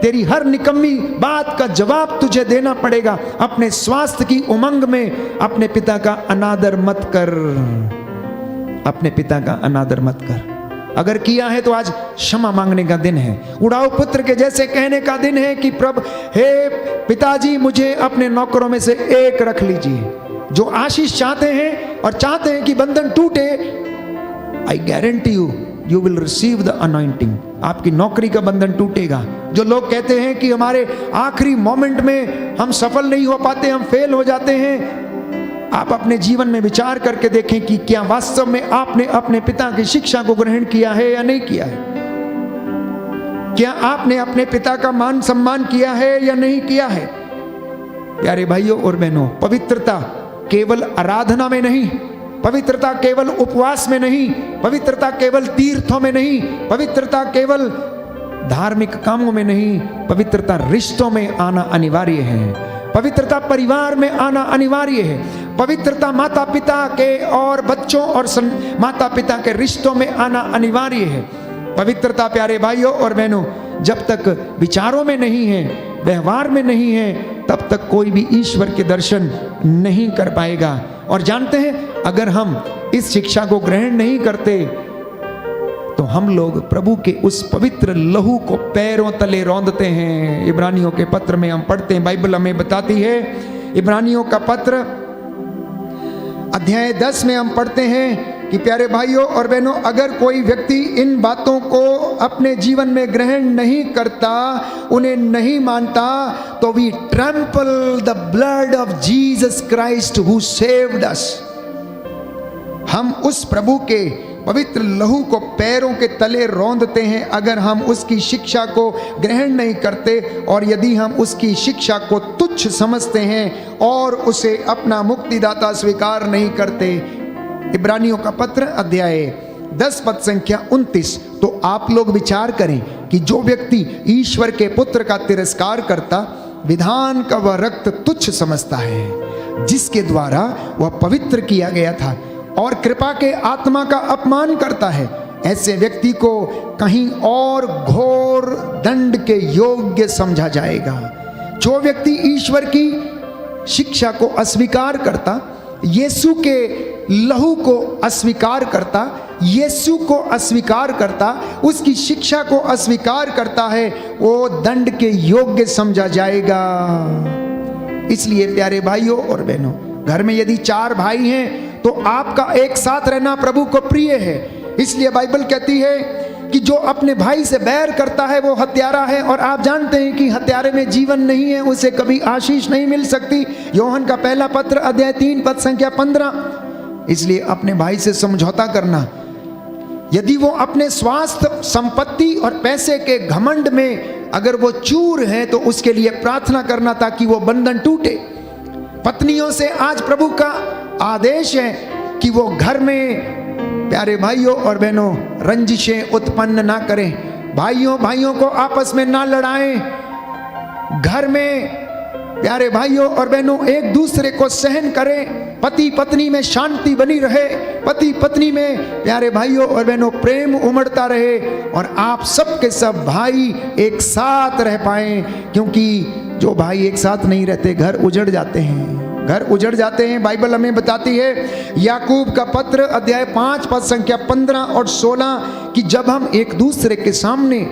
तेरी हर निकम्मी बात का जवाब तुझे देना पड़ेगा। अपने स्वास्थ्य की उमंग में अपने पिता का अनादर मत कर, अपने पिता का अनादर मत कर। अगर किया है तो आज क्षमा मांगने का दिन है। उड़ाऊ पुत्र के जैसे कहने का दिन है कि प्रभु, हे पिताजी, मुझे अपने नौकरों में से एक रख लीजिए। जो आशीष चाहते हैं और चाहते हैं कि बंधन टूटे, I guarantee you will receive the anointing. आपकी नौकरी का बंधन टूटेगा। जो लोग कहते हैं कि हमारे आखिरी मोमेंट में हम सफल नहीं हो पाते, हम फेल हो जाते हैं, आप अपने जीवन में विचार करके देखें कि क्या वास्तव में आपने अपने पिता की शिक्षा को ग्रहण किया है या नहीं किया है। क्या आपने अपने पिता का मान सम्मान किया है या नहीं किया है। प्यारे भाइयों और बहनों, पवित्रता केवल आराधना में नहीं, पवित्रता केवल उपवास में नहीं, पवित्रता केवल तीर्थों में नहीं, पवित्रता केवल धार्मिक कामों में नहीं, पवित्रता रिश्तों में आना अनिवार्य है। पवित्रता परिवार में आना अनिवार्य है। पवित्रता माता पिता के और बच्चों और माता पिता के रिश्तों में आना अनिवार्य है। पवित्रता प्यारे भाइयों और बहनों जब तक विचारों में नहीं है, व्यवहार में नहीं है, तब तक कोई भी ईश्वर के दर्शन नहीं कर पाएगा। और जानते हैं, अगर हम इस शिक्षा को ग्रहण नहीं करते तो हम लोग प्रभु के उस पवित्र लहू को पैरों तले रौंदते हैं। इब्रानियों के पत्र में हम पढ़ते हैं, बाइबल हमें बताती है, इब्रानियों का पत्र अध्याय 10 में हम पढ़ते हैं कि प्यारे भाइयों और बहनों, अगर कोई व्यक्ति इन बातों को अपने जीवन में ग्रहण नहीं करता, उन्हें नहीं मानता, तो we trample the blood of Jesus Christ who saved us. हम उस प्रभु के पवित्र लहू को पैरों के तले रौंदते हैं अगर हम उसकी शिक्षा को ग्रहण नहीं करते और यदि हम उसकी शिक्षा को तुच्छ समझते हैं और उसे अपना मुक्तिदाता स्वीकार नहीं करते। इब्रानियों का पत्र अध्याय 10 पद संख्या 29। तो आप लोग विचार करें कि जो व्यक्ति ईश्वर के पुत्र का तिरस्कार करता, विधान का वह रक्त तुच्छ समझता है जिसके द्वारा वह पवित्र किया गया था, और कृपा के आत्मा का अपमान करता है, ऐसे व्यक्ति को कहीं और घोर दंड के योग्य समझा जाएगा। जो व्यक्ति ईश्वर की शिक्षा को अस्वीकार करता, यीशु के लहू को अस्वीकार करता, यीशु को अस्वीकार करता, उसकी शिक्षा को अस्वीकार करता है, वो दंड के योग्य समझा जाएगा। इसलिए प्यारे भाइयों और बहनों, घर में यदि 4 भाई हैं तो आपका एक साथ रहना प्रभु को प्रिय है। इसलिए बाइबल कहती है कि जो अपने भाई से बैर करता है वो हत्यारा है, और आप जानते हैं कि हत्यारे में जीवन नहीं है, उसे कभी आशीष नहीं मिल सकती। यूहन्ना का पहला पत्र अध्याय 3 पद संख्या 15। इसलिए अपने भाई से समझौता करना, यदि वो अपने स्वास्थ्य, संपत्ति और पैसे के घमंड में अगर वो चूर है तो उसके लिए प्रार्थना करना ताकि वो बंधन टूटे। पत्नियों से आज प्रभु का आदेश है कि वो घर में प्यारे भाइयों और बहनों रंजिशें उत्पन्न ना करें, भाइयों को आपस में ना लड़ाएं, घर में प्यारे भाइयों और बहनों एक दूसरे को सहन करें, पति पत्नी में शांति बनी रहे, पति पत्नी में प्यारे भाइयों और बहनों प्रेम उमड़ता रहे, और आप सब के सब भाई एक साथ रह पाएं। क्योंकि जो भाई एक साथ नहीं रहते घर उजड़ जाते हैं, घर उजड़ जाते हैं। बाइबल हमें बताती है याकूब का पत्र अध्याय 5 पद संख्या 15 और 16 कि जब हम एक दूसरे के सामने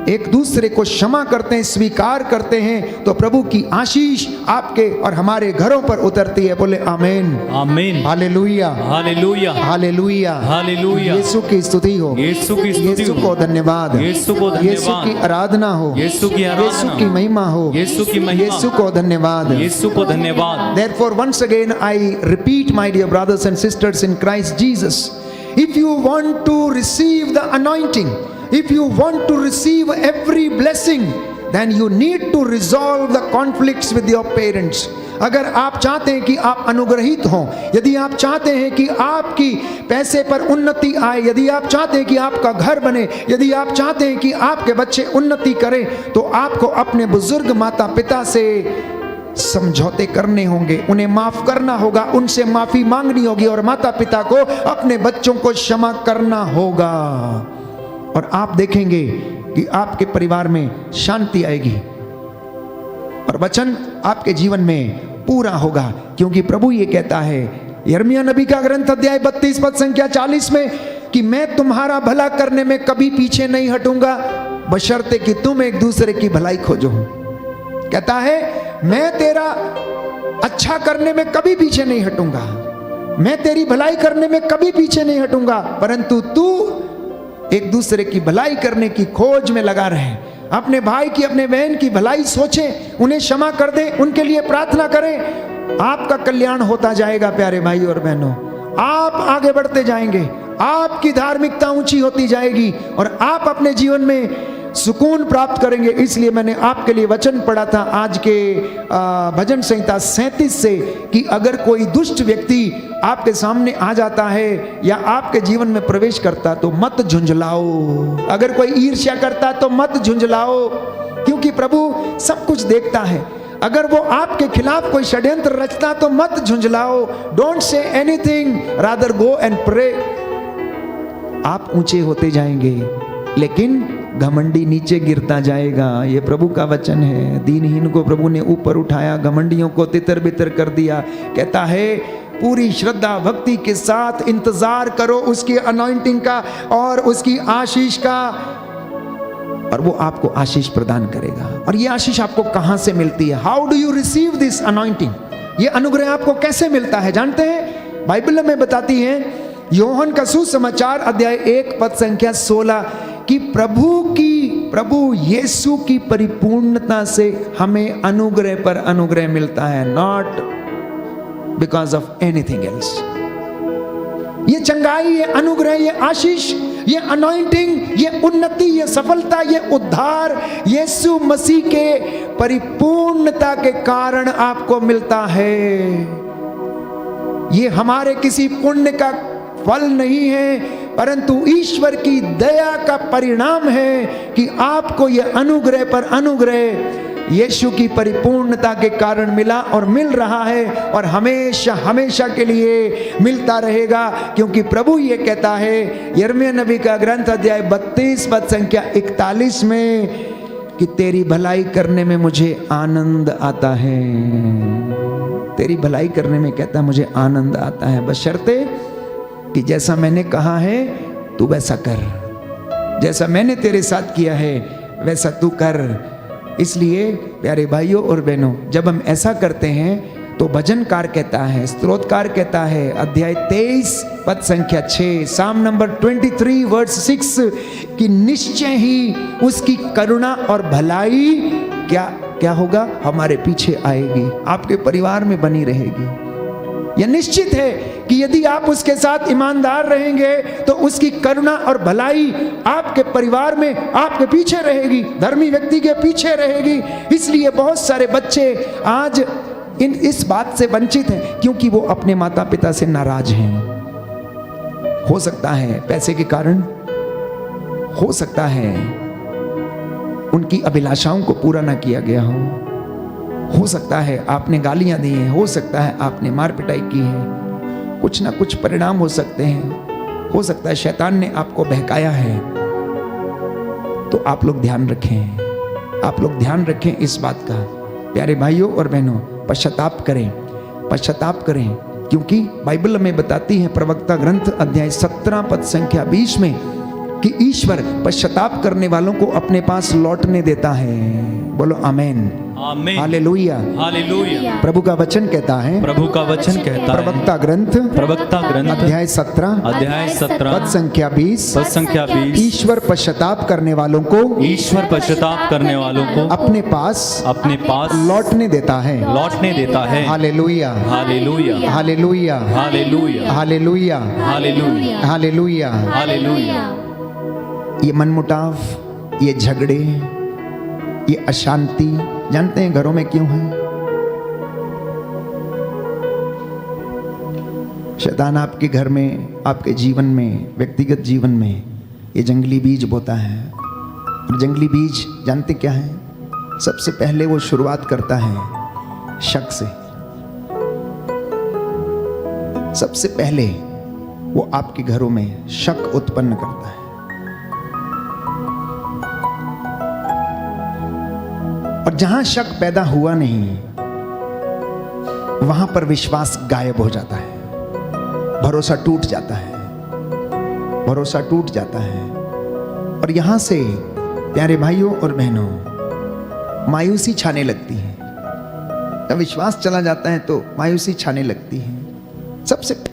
एक दूसरे को क्षमा करते हैं, स्वीकार करते हैं, तो प्रभु की आशीष आपके और हमारे घरों पर उतरती है। बोले आमीन, आमीन, hallelujah, hallelujah, hallelujah, hallelujah. Yeshu की स्तुति हो, यीशु की स्तुति यीशु हो, को धन्यवाद, यीशु को यीशु धन्यवाद, की आराधना हो, यीशु की आराधना, यीशु की महिमा हो, यीशु की महिमा, यीशु को धन्यवाद, यीशु को धन्यवाद। Therefore, once again, I repeat, my dear brothers and sisters in Christ Jesus, if you want to receive the anointing, if you want to receive every blessing, then you need to resolve the conflicts with your parents. अगर आप चाहते हैं कि आप अनुग्रहित हों, यदि आप चाहते हैं कि आपकी पैसे पर उन्नति आए, यदि आप चाहते हैं कि आपका घर बने, यदि आप चाहते हैं कि आपके बच्चे उन्नति करें, तो आपको अपने बुजुर्ग माता पिता से समझौते करने होंगे, उन्हें माफ करना होगा, उनसे माफी मांगनी होगी, और माता पिता को अपने बच्चों को क्षमा करना होगा। और आप देखेंगे कि आपके परिवार में शांति आएगी और वचन आपके जीवन में पूरा होगा। क्योंकि प्रभु ये कहता है यिर्मयाह नबी का ग्रंथ अध्याय 32 पद संख्या 40 में कि मैं तुम्हारा भला करने में कभी पीछे नहीं हटूंगा, बशर्ते कि तुम एक दूसरे की भलाई खोजो। कहता है मैं तेरा अच्छा करने में कभी पीछे नहीं हटूंगा, मैं तेरी भलाई करने में कभी पीछे नहीं हटूंगा, परंतु तू एक दूसरे की भलाई करने की खोज में लगा रहे। अपने भाई की, अपने बहन की भलाई सोचें, उन्हें क्षमा कर दें, उनके लिए प्रार्थना करें। आपका कल्याण होता जाएगा प्यारे भाई और बहनों, आप आगे बढ़ते जाएंगे, आपकी धार्मिकता ऊंची होती जाएगी और आप अपने जीवन में सुकून प्राप्त करेंगे। इसलिए मैंने आपके लिए वचन पढ़ा था आज के भजन संहिता 37 से कि अगर कोई दुष्ट व्यक्ति आपके सामने आ जाता है या आपके जीवन में प्रवेश करता तो मत झुंझलाओ, अगर कोई ईर्ष्या करता तो मत झुंझलाओ, क्योंकि प्रभु सब कुछ देखता है। अगर वो आपके खिलाफ कोई षड्यंत्र रचता तो मत झुंझलाओ, don't say anything, rather go and pray. आप ऊंचे होते जाएंगे लेकिन घमंडी नीचे गिरता जाएगा, ये प्रभु का वचन है। दीनहीन को प्रभु ने ऊपर उठाया, घमंडियों को तितर बितर कर दिया। कहता है पूरी श्रद्धा भक्ति के साथ इंतजार करो उसकी अनॉइंटिंग का और उसकी आशीष का, और वो आपको आशीष प्रदान करेगा। और ये आशीष आपको कहां से मिलती है? How do you receive this anointing? ये अनुग्रह आपको कैसे मिलता है जानते हैं? बाइबल में बताती है यूहन्ना का सुसमाचार अध्याय 1 पद संख्या 16 कि प्रभु यीशु की परिपूर्णता से हमें अनुग्रह पर अनुग्रह मिलता है, not because of anything else. ये चंगाई, ये अनुग्रह, ये आशीष, ये अनॉइंटिंग, ये उन्नति, ये सफलता, ये उद्धार यीशु मसीह के परिपूर्णता के कारण आपको मिलता है। ये हमारे किसी पुण्य का फल नहीं है, परंतु ईश्वर की दया का परिणाम है कि आपको यह अनुग्रह पर अनुग्रह यीशु की परिपूर्णता के कारण मिला और मिल रहा है और हमेशा हमेशा के लिए मिलता रहेगा। क्योंकि प्रभु ये कहता है यिर्मयाह नबी का ग्रंथ अध्याय 32 पद संख्या 41 में कि तेरी भलाई करने में मुझे आनंद आता है। तेरी भलाई करने में कहता है मुझे आनंद आता है, बशर्ते कि जैसा मैंने कहा है तू वैसा कर, जैसा मैंने तेरे साथ किया है वैसा तू कर। इसलिए प्यारे भाइयों और बहनों, जब हम ऐसा करते हैं तो भजनकार कहता है, स्तोत्रकार कहता है, अध्याय 23 पद संख्या 6, साम नंबर 23 वर्स 6, कि निश्चय ही उसकी करुणा और भलाई क्या होगा, हमारे पीछे आएगी, आपके परिवार में बनी रहेगी। यह निश्चित है कि यदि आप उसके साथ ईमानदार रहेंगे तो उसकी करुणा और भलाई आपके परिवार में आपके पीछे रहेगी, धर्मी व्यक्ति के पीछे रहेगी। इसलिए बहुत सारे बच्चे आज इस बात से वंचित हैं क्योंकि वो अपने माता पिता से नाराज हैं। हो सकता है पैसे के कारण, हो सकता है उनकी अभिलाषाओं को पूरा ना किया गया हो सकता है आपने गालियां दी हैं, हो सकता है आपने मार पिटाई की है, कुछ ना कुछ परिणाम हो सकते हैं, हो सकता है शैतान ने आपको बहकाया है। तो आप लोग ध्यान रखें, आप लोग ध्यान रखें इस बात का। प्यारे भाइयों और बहनों, पश्चाताप करें, पश्चाताप करें, क्योंकि बाइबल में बताती है प्रवक्ता ग्रंथ अध्याय 17 पद संख्या 20 में कि ईश्वर पश्चाताप करने वालों को अपने पास लौटने देता है। बोलो आमेन, आमीन, हालेलुया, हालेलुया। प्रभु का वचन कहता है, प्रभु का वचन कहता है, प्रवक्ता ग्रंथ अध्याय 17 पद संख्या 20, पद संख्या 20, ईश्वर पश्चाताप करने वालों को करने वालों को अपने पास लौटने देता है, hallelujah, hallelujah, hallelujah, hallelujah, hallelujah, hallelujah, hallelujah. Hallelujah. ये मनमुटाव, ये झगड़े, ये अशांति जानते हैं घरों में क्यों है? शैतान आपके घर में, आपके जीवन में, व्यक्तिगत जीवन में ये जंगली बीज बोता है। और जंगली बीज जानते क्या है? सबसे पहले वो शुरुआत करता है शक से। सबसे पहले वो आपके घरों में शक उत्पन्न करता है, और जहां शक पैदा हुआ नहीं वहां पर विश्वास गायब हो जाता है, भरोसा टूट जाता है, भरोसा टूट जाता है। और यहां से प्यारे भाइयों और बहनों मायूसी छाने लगती है। जब विश्वास चला जाता है तो मायूसी छाने लगती है। सबसे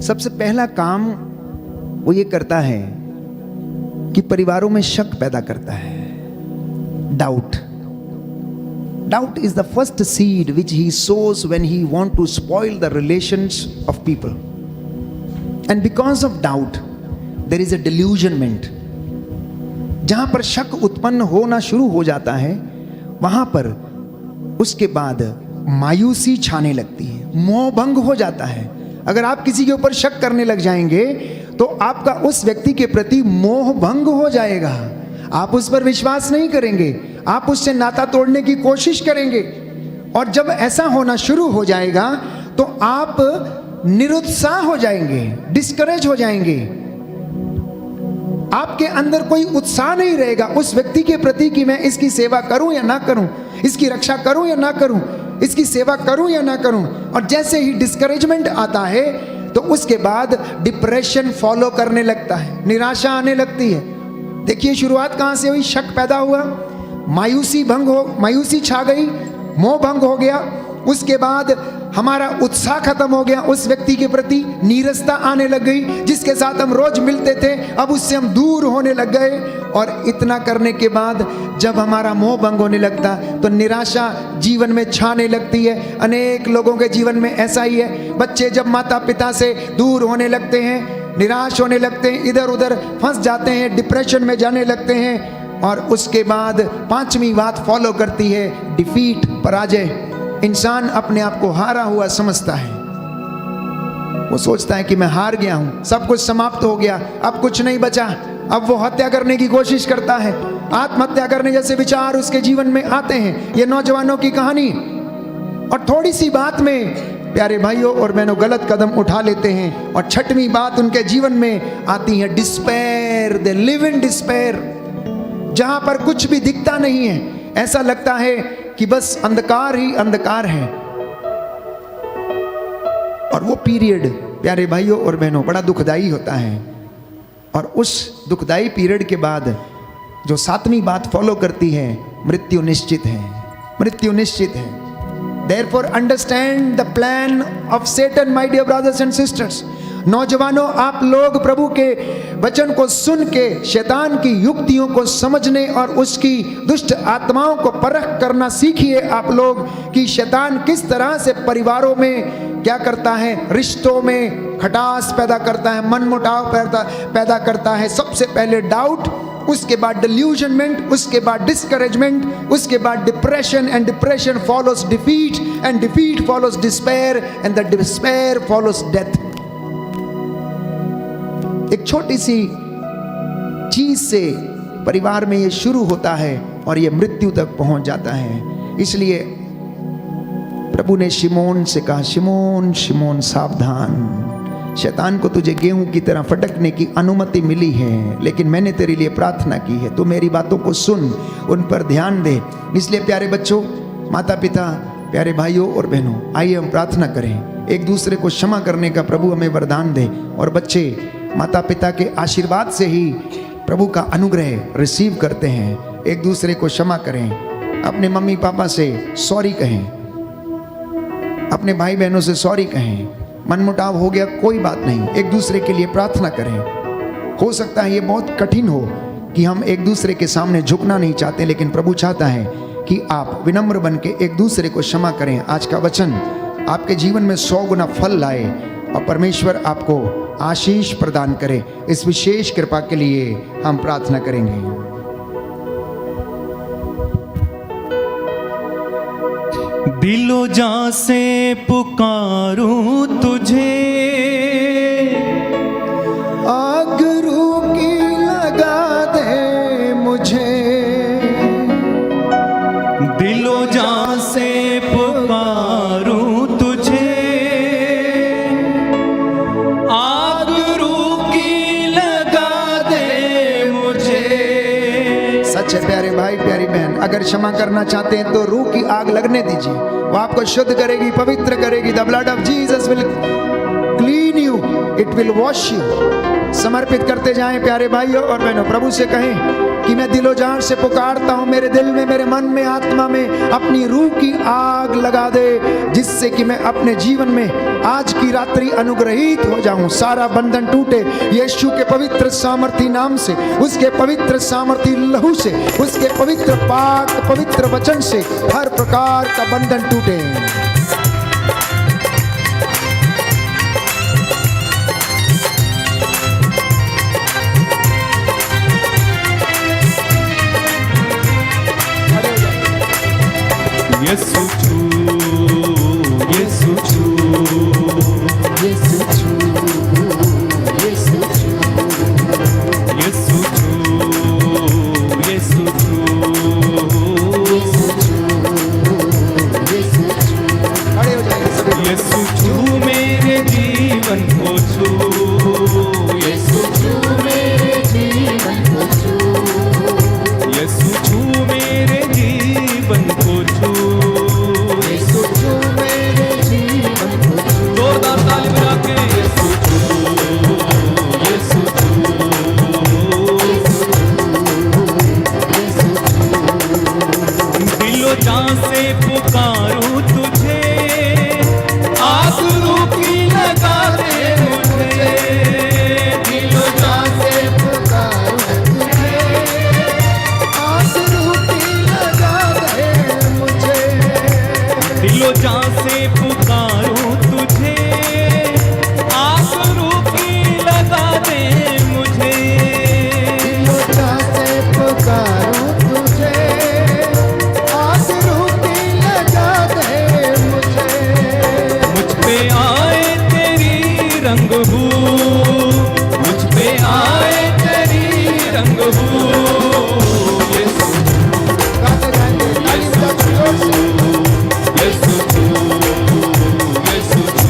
सबसे पहला काम वो ये करता है कि परिवारों में शक पैदा करता है, doubt. Doubt is the first seed which he sows when he wants to spoil the relations of people. And because of doubt, there is a delusionment. जहां पर शक उत्पन्न होना शुरू हो जाता है वहां पर उसके बाद मायूसी छाने लगती है, मोह भंग हो जाता है। अगर आप किसी के ऊपर शक करने लग जाएंगे तो आपका उस व्यक्ति के प्रति मोह भंग हो जाएगा, आप उस पर विश्वास नहीं करेंगे, आप उससे नाता तोड़ने की कोशिश करेंगे। और जब ऐसा होना शुरू हो जाएगा तो आप निरुत्साह हो जाएंगे, डिस्करेज हो जाएंगे, आपके अंदर कोई उत्साह नहीं रहेगा उस व्यक्ति के प्रति कि मैं इसकी सेवा करूं या ना करूं, इसकी रक्षा करूं या ना करूं, इसकी सेवा करूं या ना करूं। और जैसे ही डिस्करेजमेंट आता है तो उसके बाद डिप्रेशन फॉलो करने लगता है, निराशा आने लगती है। देखिए शुरुआत कहां से हुई? शक पैदा हुआ, मायूसी छा गई, मोह भंग हो गया, उसके बाद हमारा उत्साह खत्म हो गया उस व्यक्ति के प्रति, नीरसता आने लग गई, जिसके साथ हम रोज मिलते थे अब उससे हम दूर होने लग गए। और इतना करने के बाद जब हमारा मोह भंग होने लगता तो निराशा जीवन में छाने लगती है। अनेक लोगों के जीवन में ऐसा ही है। बच्चे जब माता पिता से दूर होने लगते हैं, निराश होने लगते हैं, इधर उधर फंस जाते हैं, डिप्रेशन में जाने लगते हैं। और उसके बाद पांचवी बात फॉलो करती है डिफीट, पराजय। इंसान अपने आप को हारा हुआ समझता है, वो सोचता है कि मैं हार गया हूं, सब कुछ समाप्त हो गया, अब कुछ नहीं बचा। अब वो हत्या करने की कोशिश करता है, आत्महत्या करने जैसे विचार उसके जीवन में आते हैं। ये नौजवानों की कहानी। और थोड़ी सी बात में प्यारे भाइयों और बहनों गलत कदम उठा लेते हैं। और छठवीं बात उनके जीवन में आती है despair, they live in despair. जहां पर कुछ भी दिखता नहीं है, ऐसा लगता है कि बस अंधकार ही अंधकार है। और वो पीरियड प्यारे भाइयों और बहनों बड़ा दुखदाई होता है। और उस दुखदाई पीरियड के बाद जो 7वीं बात फॉलो करती है, मृत्यु निश्चित है, मृत्यु निश्चित है। Therefore understand the plan of Satan, my dear brothers and sisters। नौजवानों, आप लोग प्रभु के वचन को सुन के शैतान की युक्तियों को समझने और उसकी दुष्ट आत्माओं को परख करना सीखिए आप लोग, कि शैतान किस तरह से परिवारों में क्या करता है, रिश्तों में खटास पैदा करता है, मनमुटाव पैदा करता है। सबसे पहले डाउट, उसके बाद डिल्यूजनमेंट, उसके बाद डिस्करेजमेंट, उसके बाद depression, and depression follows defeat, and defeat follows despair, and the despair follows death. एक छोटी सी चीज से परिवार में ये शुरू होता है और ये मृत्यु तक पहुंच जाता है। इसलिए प्रभु ने शिमोन से कहा, शिमोन शिमोन सावधान, शैतान को तुझे गेहूं की तरह फटकने की अनुमति मिली है, लेकिन मैंने तेरे लिए प्रार्थना की है, तू मेरी बातों को सुन, उन पर ध्यान दे। इसलिए प्यारे बच्चों, माता पिता, प्यारे भाइयों और बहनों, आइए हम प्रार्थना करें, एक दूसरे को क्षमा करने का प्रभु हमें वरदान दे। और बच्चे माता पिता के आशीर्वाद से ही प्रभु का अनुग्रह रिसीव करते हैं। एक दूसरे को क्षमा करें, अपने मम्मी पापा से सॉरी कहें, अपने भाई बहनों से सॉरी कहें। मनमुटाव हो गया, कोई बात नहीं, एक दूसरे के लिए प्रार्थना करें। हो सकता है ये बहुत कठिन हो कि हम एक दूसरे के सामने झुकना नहीं चाहते, लेकिन प्रभु चाहता है कि आप विनम्र बन के एक दूसरे को क्षमा करें। आज का वचन आपके जीवन में 100 गुना फल लाए और परमेश्वर आपको आशीष प्रदान करे। इस विशेष कृपा के लिए हम प्रार्थना करेंगे। दिलो जान से पुकारूं तुझे, आग रूह की लगा दे मुझे, दिलो जान से पुकारूं तुझे, आग रूह की लगा दे मुझे। सच है प्यारे भाई प्यारी बहन, अगर क्षमा करना चाहते हैं तो रूह की आग लगने दीजिए, वो आपको शुद्ध करेगी, पवित्र करेगी। The blood of Jesus will clean you, it will wash you. समर्पित करते जाएं प्यारे भाइयों और बहनों। प्रभु से कहें कि मैं दिलो जान से पुकारता हूं, मेरे दिल में, मेरे मन में, आत्मा में अपनी रूह की आग लगा दे, जिससे कि मैं अपने जीवन में आज की रात्रि अनुग्रहित हो जाऊं, सारा बंधन टूटे यीशु के पवित्र सामर्थी नाम से, उसके पवित्र सामर्थी लहू से, उसके पवित्र पाक पवित्र वचन से हर प्रकार का बंधन टूटे। यीशु छू, यीशु छू, यीशु छू, यीशु छू, यीशु छू, यीशु छू, यीशु छू। खड़े हो जाइए सभी। यीशु छू मेरे जीवन को छू, यीशु छू मेरे जीवन को छू, यीशु छू मेरे जीवन को छू, यीशु छू मेरे जीवन को छू। जोरदार ताली बजा के यीशु छू, यीशु छू, दिलो जान से पुकारूं तुझे, आग रूह की लगा दे मुझे, दिलो जान से पुकारूं तुझे, आग रूह की लगा दे मुझे, दिलो जान से पुकारूं तुझे, आग रूह की लगा दे मुझे, दिलो जान से पुकारूं तुझे, आग रूह की लगा दे मुझे। मुझ पे आए तेरी रंग हो, मुझ पे आए तेरी रंग हो, यीशु गाते गाएंगे, ताली बजा के जोर से। यीशु छू, यीशु छू,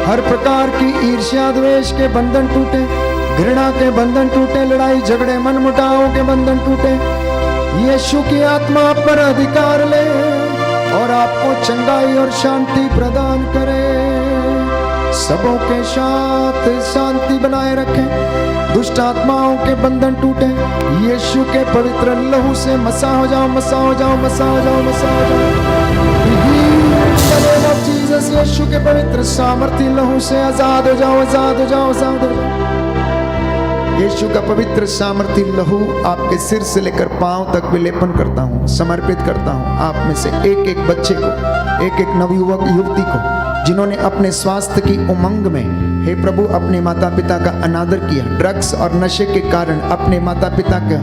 हर प्रकार की ईर्ष्या द्वेष के बंधन टूटे, घृणा के बंधन टूटे, लड़ाई झगड़े मनमुटावों के बंधन टूटे। यीशु की आत्मा आप पर अधिकार ले और आपको चंगाई और शांति प्रदान करे। सबों के साथ शांति बनाए रखे, दुष्ट आत्माओं के बंधन टूटे। यीशु के पवित्र लहू से मसा हो जाओ, मसा हो जाओ, मसा हो जाओ, मसा हो जाओ। जीसस, यीशु के पवित्र सामर्थ्य लहू से आजाद हो जाओ, आजाद हो जाओ, आजाद हो जाओ। यीशु का पवित्र सामर्थ्य लहू आपके सिर से लेकर पांव तक विलेपन करता हूँ, समर्पित करता हूँ। आप में से एक एक बच्चे को, एक एक नवयुवक युवती को जिन्होंने अपने स्वास्थ्य की उमंग में, हे प्रभु, अपने माता पिता का अनादर किया, ड्रग्स और नशे के कारण अपने माता पिता का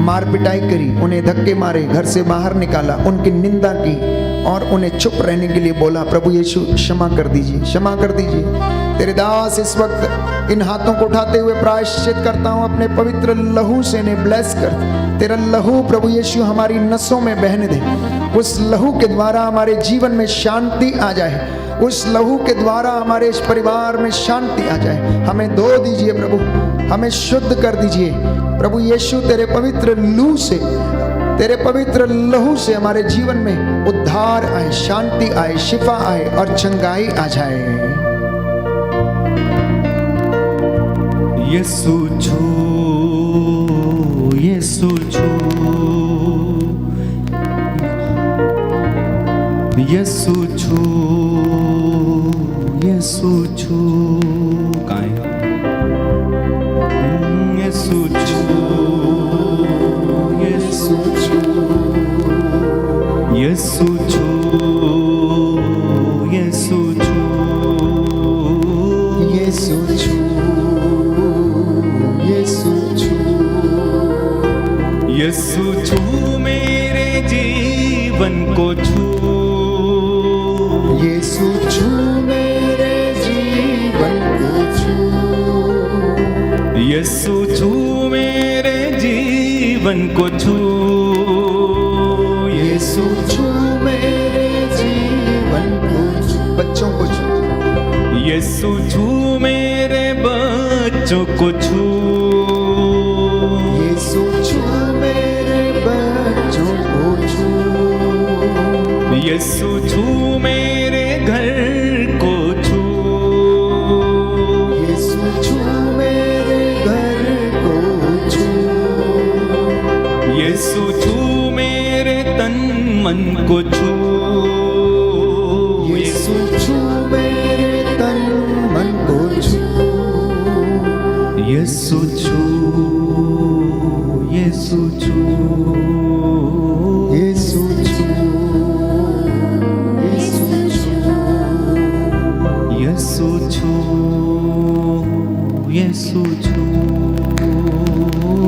मार पिटाई करी, उन्हें धक्के मारे, घर से बाहर निकाला, उनकी निंदा की और उन्हें चुप रहने के लिए बोला, प्रभु यीशु क्षमा कर दीजिए, क्षमा कर दीजिए। तेरे दास इस वक्त इन हाथों को उठाते हुए प्रायश्चित करता हूँ, अपने पवित्र लहू से इन्हें ब्लेस कर। तेरा लहू प्रभु यीशु हमारी नसों में बहने दे, उस लहू के द्वारा हमारे जीवन में शांति आ जाए, उस लहू के द्वारा हमारे इस परिवार में शांति आ जाए। हमें धो दीजिए प्रभु, हमें शुद्ध कर दीजिए प्रभु यीशु। तेरे पवित्र लहू से, तेरे पवित्र लहू से हमारे जीवन में उद्धार आए, शांति आए, शिफा आए और चंगाई आ जाए। यीशु छू, यीशु छू, यीशु छू, यीशु छू, कहाँ है? यीशु छू, यीशु छू, यीशु छू, यीशु छू, यीशु छू, यीशु छू, यीशु छू मेरे जीवन को छू, यीशु छू मेरे जीवन को छू, यीशु छू मेरे जीवन को छू, यीशु छू मेरे जीवन को छू, बच्चों को छू, यीशु छू मेरे बच्चों को छू, यीशु छू मेरे बच्चों को छू, यीशु छू मेरे घर को छू, यीशु छू मेरे घर को छू, यीशु छू मेरे तन मन को छू, यीशु छू मेरे तन मन को छू, यीशु छू, यीशु छू, यीशु छू, यीशु छू, यीशु छू, यीशु छू,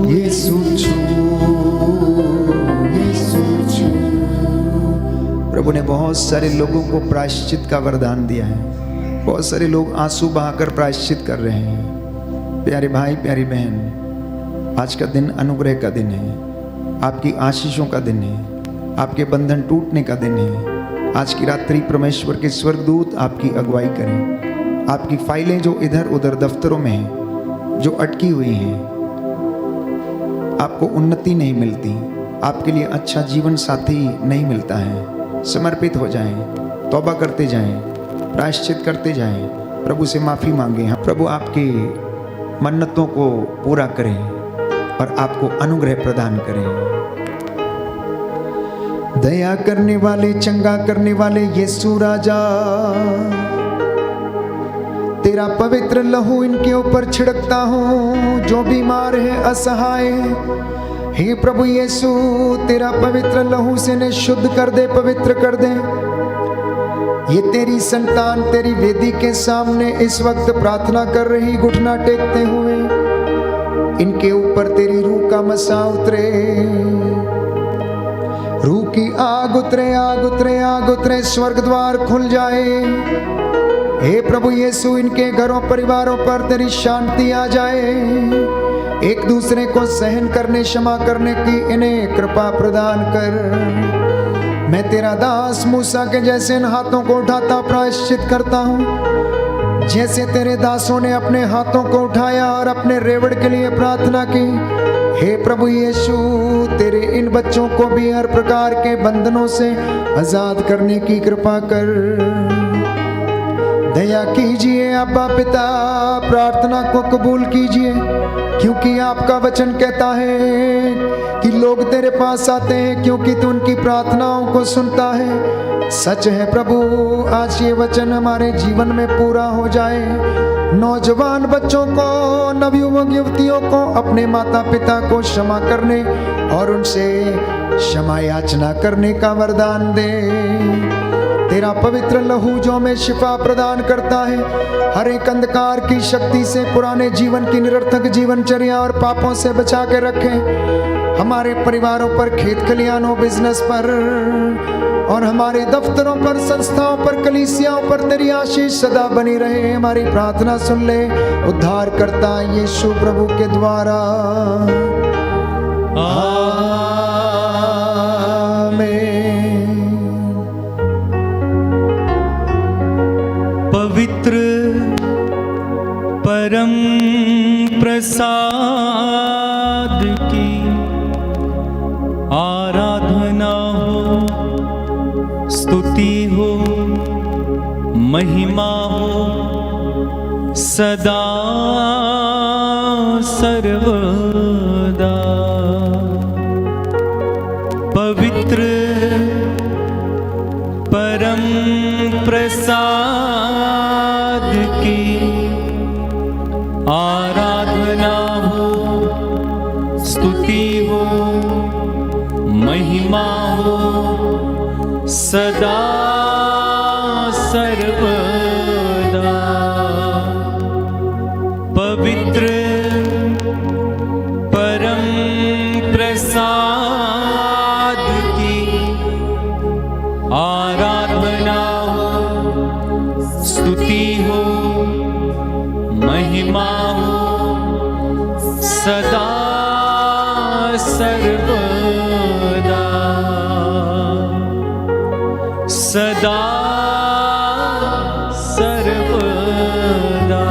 यीशु छू, यीशु छू। प्रभु ने बहुत सारे लोगों को प्रायश्चित का वरदान दिया है। बहुत सारे लोग आंसू बहाकर प्रायश्चित कर रहे हैं। प्यारे भाई, प्यारी बहन, आज का दिन अनुग्रह का दिन है, आपकी आशीषों का दिन है, आपके बंधन टूटने का दिन है। आज की रात्रि परमेश्वर के स्वर्गदूत आपकी अगुवाई करें। आपकी फाइलें जो इधर उधर दफ्तरों में हैं, जो अटकी हुई हैं, आपको उन्नति नहीं मिलती, आपके लिए अच्छा जीवन साथी नहीं मिलता है, समर्पित हो जाएं, तौबा करते जाएं, प्रायश्चित करते जाएं, प्रभु से माफ़ी मांगें। प्रभु आपकी मन्नतों को पूरा करें और आपको अनुग्रह प्रदान करें। दया करने वाले, चंगा करने वाले यीशु राजा, तेरा पवित्र लहू इनके ऊपर छिड़कता हूँ जो बीमार है, असहाय है। हे प्रभु यीशु, तेरा पवित्र लहू से इन्हें शुद्ध कर दे, पवित्र कर दे। ये तेरी संतान तेरी वेदी के सामने इस वक्त प्रार्थना कर रही, घुटना टेकते हुए, इनके ऊपर तेरी रूह का मसा उतरे, रूह की आग उतरे, आग उतरे, आग उतरे, स्वर्ग द्वार खुल जाए। हे प्रभु यीशु, इनके घरों परिवारों पर तेरी शांति आ जाए। एक दूसरे को सहन करने, क्षमा करने की इन्हें कृपा प्रदान कर। मैं तेरा दास मूसा के जैसे इन हाथों को उठाता प्रायश्चित करता हूँ। जैसे तेरे दासों ने अपने हाथों को उठाया और अपने रेवड़ के लिए प्रार्थना की, हे प्रभु यीशु, तेरे इन बच्चों को भी हर प्रकार के बंधनों से आजाद करने की कृपा कर। दया कीजिए अब्बा पिता, प्रार्थना को कबूल कीजिए, क्योंकि आपका वचन कहता है कि लोग तेरे पास आते हैं क्योंकि तू उनकी प्रार्थनाओं को सुनता है। सच है प्रभु, आज ये वचन हमारे जीवन में पूरा हो जाए। नौजवान बच्चों को, नवयुवक युवतियों को अपने माता पिता को क्षमा करने और उनसे क्षमा याचना करने का वरदान दे। तेरा पवित्र लहू जो में शिफा प्रदान करता है, हर एक अंधकार की शक्ति से पुराने जीवन की निरर्थक जीवनचर्या और पापों से बचा के रखे। हमारे परिवारों पर, खेत खलियानों, बिजनेस पर और हमारे दफ्तरों पर, संस्थाओं पर, कलीसियाओं पर तेरी आशीष सदा बनी रहे। हमारी प्रार्थना सुन ले उद्धार करता यीशु प्रभु के द्वारा, पवित्र परम प्रसाद की आराधना हो, स्तुति हो, महिमा हो सदा सर्वदा। पवित्र परम प्रसाद की आराधना हो, स्तुति हो, महिमा हो सदा सर्वदा। पवित्र परम प्रसाद की आराधना हो, स्तुति हो, महिमा हो सदा सर्वदा, सदा सर्वदा।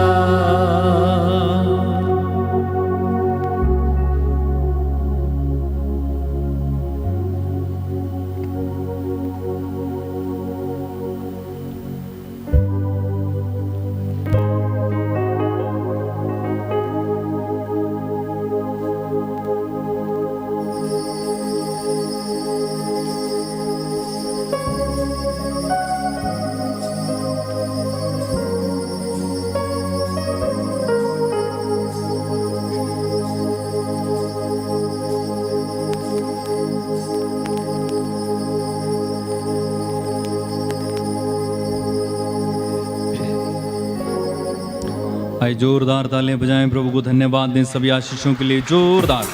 आइए जोरदार तालियां बजाएं, प्रभु को धन्यवाद दें सभी आशीषों के लिए। जोरदार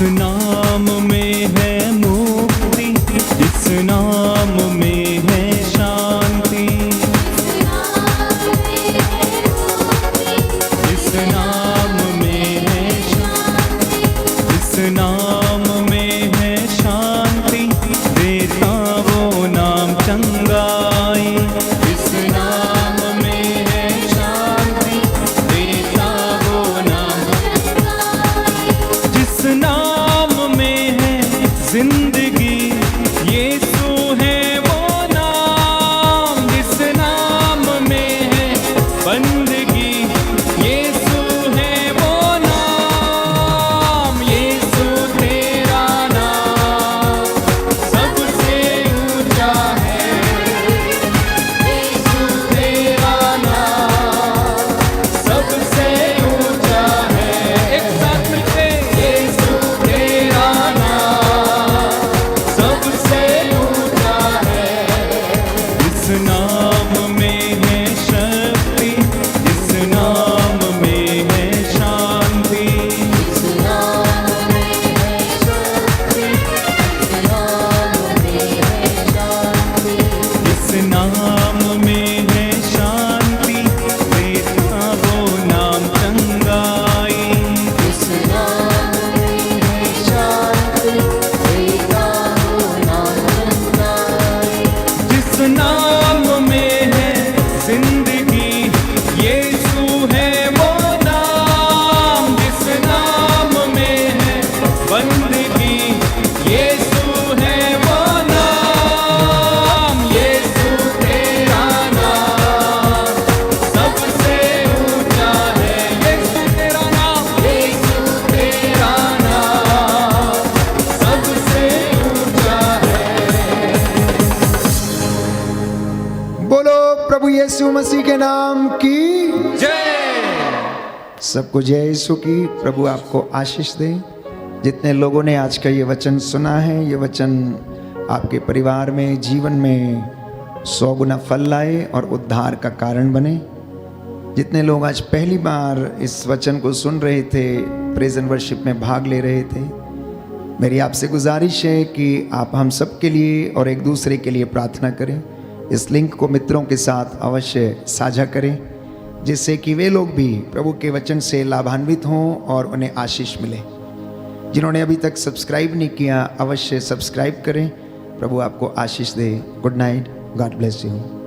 नाम में है मुक्ति, इस नाम में है शांति, इस नाम में है शांति, इस नाम में है शांति, देता वो नाम चंगाई, इस नाम में है शांति, देता वो नाम, जिस नाम में है यीशु मसीह के नाम की जय। सबको जय यीशु की। प्रभु आपको आशीष दे। जितने लोगों ने आज का ये वचन सुना है, ये वचन आपके परिवार में, जीवन में 100 गुना फल लाए और उद्धार का कारण बने। जितने लोग आज पहली बार इस वचन को सुन रहे थे, प्रेज एंड वर्शिप में भाग ले रहे थे, मेरी आपसे गुजारिश है कि आप हम सब के लिए और एक दूसरे के लिए प्रार्थना करें। इस लिंक को मित्रों के साथ अवश्य साझा करें, जिससे कि वे लोग भी प्रभु के वचन से लाभान्वित हों और उन्हें आशीष मिले। जिन्होंने अभी तक सब्सक्राइब नहीं किया, अवश्य सब्सक्राइब करें। प्रभु आपको आशीष दे। Good night, God bless you.